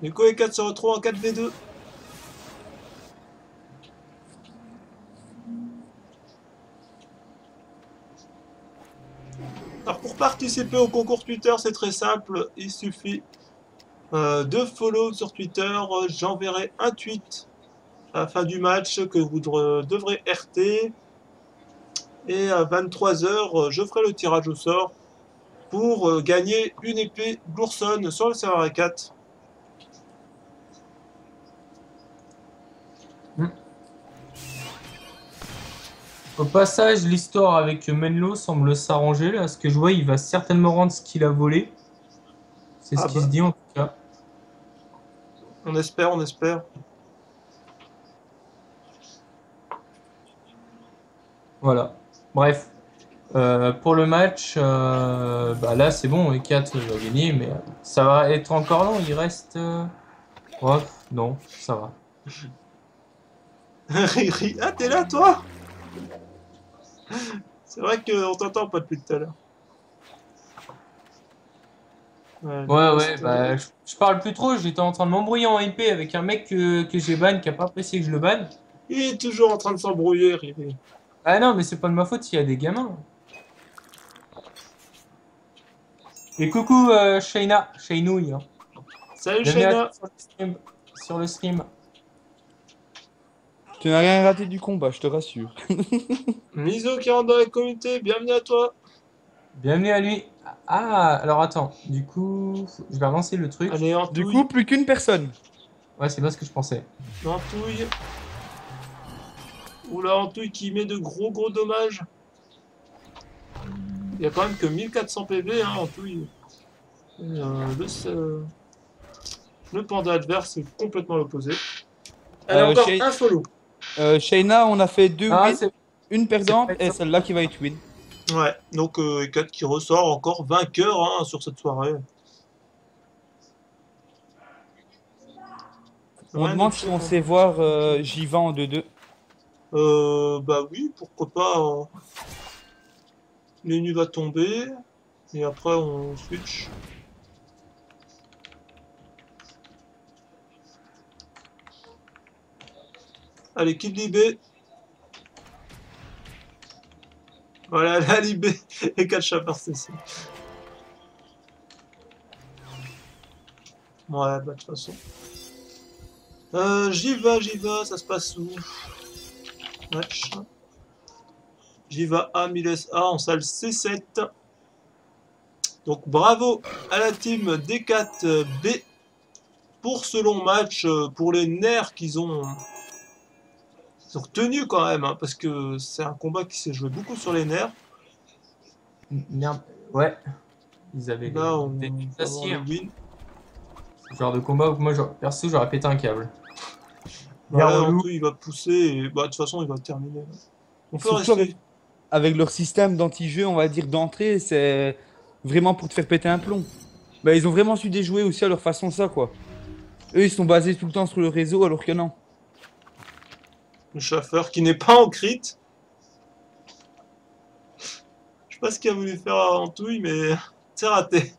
[SPEAKER 1] Nico et 4 se retrouvent en 4v2. Alors pour participer au concours Twitter, c'est très simple. Il suffit de follow sur Twitter. J'enverrai un tweet à la fin du match que vous devrez RT. Et à 23 h, je ferai le tirage au sort pour gagner une épée Glourson sur le serveur A4.
[SPEAKER 2] Au passage, l'histoire avec Menlo semble s'arranger là. Ce que je vois, il va certainement rendre ce qu'il a volé. C'est ce
[SPEAKER 1] Ah
[SPEAKER 2] qui
[SPEAKER 1] bah.
[SPEAKER 2] se dit en tout cas.
[SPEAKER 1] On espère, on espère.
[SPEAKER 2] Voilà. Bref. Pour le match, bah là c'est bon, E4 va gagner, mais ça va être encore long. Il reste. Ouais, non, ça va.
[SPEAKER 1] Riri, ah t'es là toi? C'est vrai qu'on t'entend pas depuis tout à l'heure. Ouais,
[SPEAKER 2] Ouais, bah je parle plus trop. J'étais en train de m'embrouiller en IP avec un mec que j'ai ban, qui a pas apprécié que je le banne.
[SPEAKER 1] il est toujours en train de s'embrouiller, Riri.
[SPEAKER 2] Ah non, mais c'est pas de ma faute s'il y a des gamins. Et coucou Shayna, Shaynouille. Hein.
[SPEAKER 1] Salut
[SPEAKER 2] Bienvenue à
[SPEAKER 1] Shayna.
[SPEAKER 2] toi sur le stream. Sur le stream.
[SPEAKER 3] Tu n'as rien raté du combat, je te rassure.
[SPEAKER 1] Miso qui rentre dans la communauté, bienvenue à toi.
[SPEAKER 2] Bienvenue à lui. Ah, alors attends. Du coup, je vais relancer le truc.
[SPEAKER 1] Allez,
[SPEAKER 3] Du
[SPEAKER 1] Antouille.
[SPEAKER 3] coup, plus qu'une personne.
[SPEAKER 2] Ouais, c'est pas ce que je pensais.
[SPEAKER 1] Antouille. Oula, Antouille qui met de gros dommages. Il y a quand même que 1400 PV, hein, Antouille. Et, le panda adverse est complètement l'opposé. Elle a encore
[SPEAKER 3] Shay-
[SPEAKER 1] un follow.
[SPEAKER 3] Shayna, on a fait 2
[SPEAKER 2] Ah,
[SPEAKER 3] wins, une perdante,
[SPEAKER 2] c'est pas
[SPEAKER 3] et celle-là qui va être win.
[SPEAKER 1] Ouais, donc E4 qui ressort encore vainqueur hein, sur cette soirée.
[SPEAKER 3] On
[SPEAKER 1] Rien
[SPEAKER 3] demande
[SPEAKER 1] de
[SPEAKER 3] si on
[SPEAKER 1] cher.
[SPEAKER 3] sait voir Jiva en 2-2.
[SPEAKER 1] Bah oui, pourquoi pas. L'enu va tomber. Et après on switch. Allez, Kid Libé. Voilà, la Libé et 4 chats par CC. Ouais, bah de toute façon. J'y va, ça se passe où? Match. J'y va A, Miles A en salle C7. Donc bravo à la team D4B pour ce long match, pour les nerfs qu'ils ont retenus quand même, hein, parce que c'est un combat qui s'est joué beaucoup sur les nerfs.
[SPEAKER 2] Merde. Ouais. Ils avaient
[SPEAKER 1] Là, on
[SPEAKER 2] des
[SPEAKER 1] va avoir
[SPEAKER 2] aciers.
[SPEAKER 1] le
[SPEAKER 2] Hein.
[SPEAKER 1] win.
[SPEAKER 2] Ce genre de combat où moi, perso, j'aurais pété un câble. Bien
[SPEAKER 1] Voilà,
[SPEAKER 2] relou.
[SPEAKER 1] Antou, il va pousser et bah, de toute façon, il va terminer. On peut
[SPEAKER 3] Surtout
[SPEAKER 1] rester.
[SPEAKER 3] avec leur système d'anti-jeu, on va dire d'entrée, c'est vraiment pour te faire péter un plomb. Bah, ils ont vraiment su déjouer aussi à leur façon ça, quoi. Eux, ils sont basés tout le temps sur le réseau, alors que non.
[SPEAKER 1] Le chauffeur qui n'est pas en crit. Je sais pas ce qu'il a voulu faire à Antouille, mais c'est raté.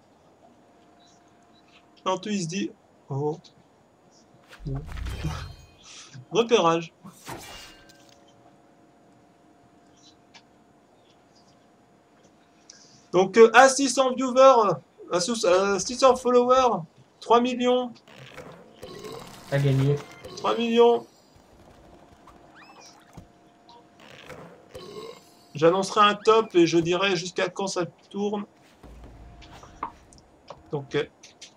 [SPEAKER 1] Antouille il se dit oh. Bon. Repérage. Donc à 600 viewers, à 600 followers, 3 millions,
[SPEAKER 2] À gagner.
[SPEAKER 1] 3 millions. J'annoncerai un top et je dirai jusqu'à quand ça tourne. Donc,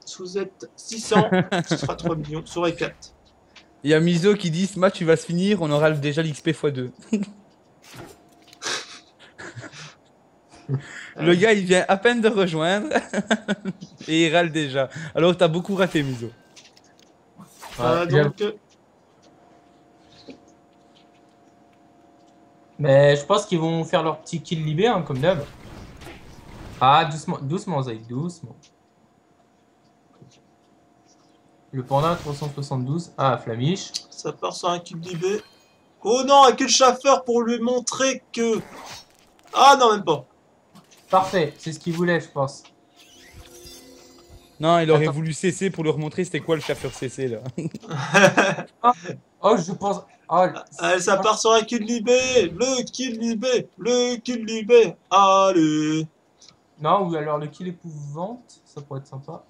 [SPEAKER 1] si vous êtes 600, ce sera 3 millions sur les 4.
[SPEAKER 3] Il y a Miso qui dit ce match il va se finir, on aura déjà l'XP x2. Le gars il vient à peine de rejoindre et il râle déjà. Alors t'as beaucoup raté Miso.
[SPEAKER 1] Donc,
[SPEAKER 2] Mais je pense qu'ils vont faire leur petit kill libé, hein, comme d'hab. Ah, doucement, doucement, Zay, doucement. Le panda 372. Ah, Flamiche.
[SPEAKER 1] ça part sur un kill d'IB. Oh non, avec le chauffeur pour lui montrer que... Ah non, même pas.
[SPEAKER 2] Parfait, c'est ce qu'il voulait, je pense.
[SPEAKER 3] Non, il aurait
[SPEAKER 2] Attends.
[SPEAKER 3] voulu cesser pour leur montrer c'était quoi le chauffeur CC là.
[SPEAKER 2] Oh, je pense. Oh,
[SPEAKER 1] Allez, ça part sur un kill libé. Le kill libé. Le kill libé. Allez.
[SPEAKER 2] non, ou alors le kill épouvante, ça pourrait être sympa.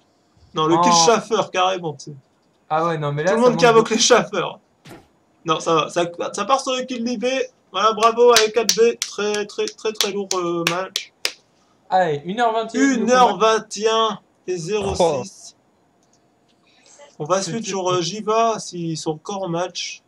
[SPEAKER 1] Non, le
[SPEAKER 2] Oh.
[SPEAKER 1] kill chauffeur, carrément. Tu sais.
[SPEAKER 2] Ah ouais, non, mais là.
[SPEAKER 1] Tout le
[SPEAKER 2] ça
[SPEAKER 1] monde qui
[SPEAKER 2] manque
[SPEAKER 1] invoque les chauffeurs. Non, ça va. Ça part sur le kill libé. Voilà, bravo avec 4B. Très, très, très, très lourd match.
[SPEAKER 2] Allez, 1h21.
[SPEAKER 1] 1h21 et 06.
[SPEAKER 3] Oh.
[SPEAKER 1] On va suivre sur Jiva s'ils sont encore en match.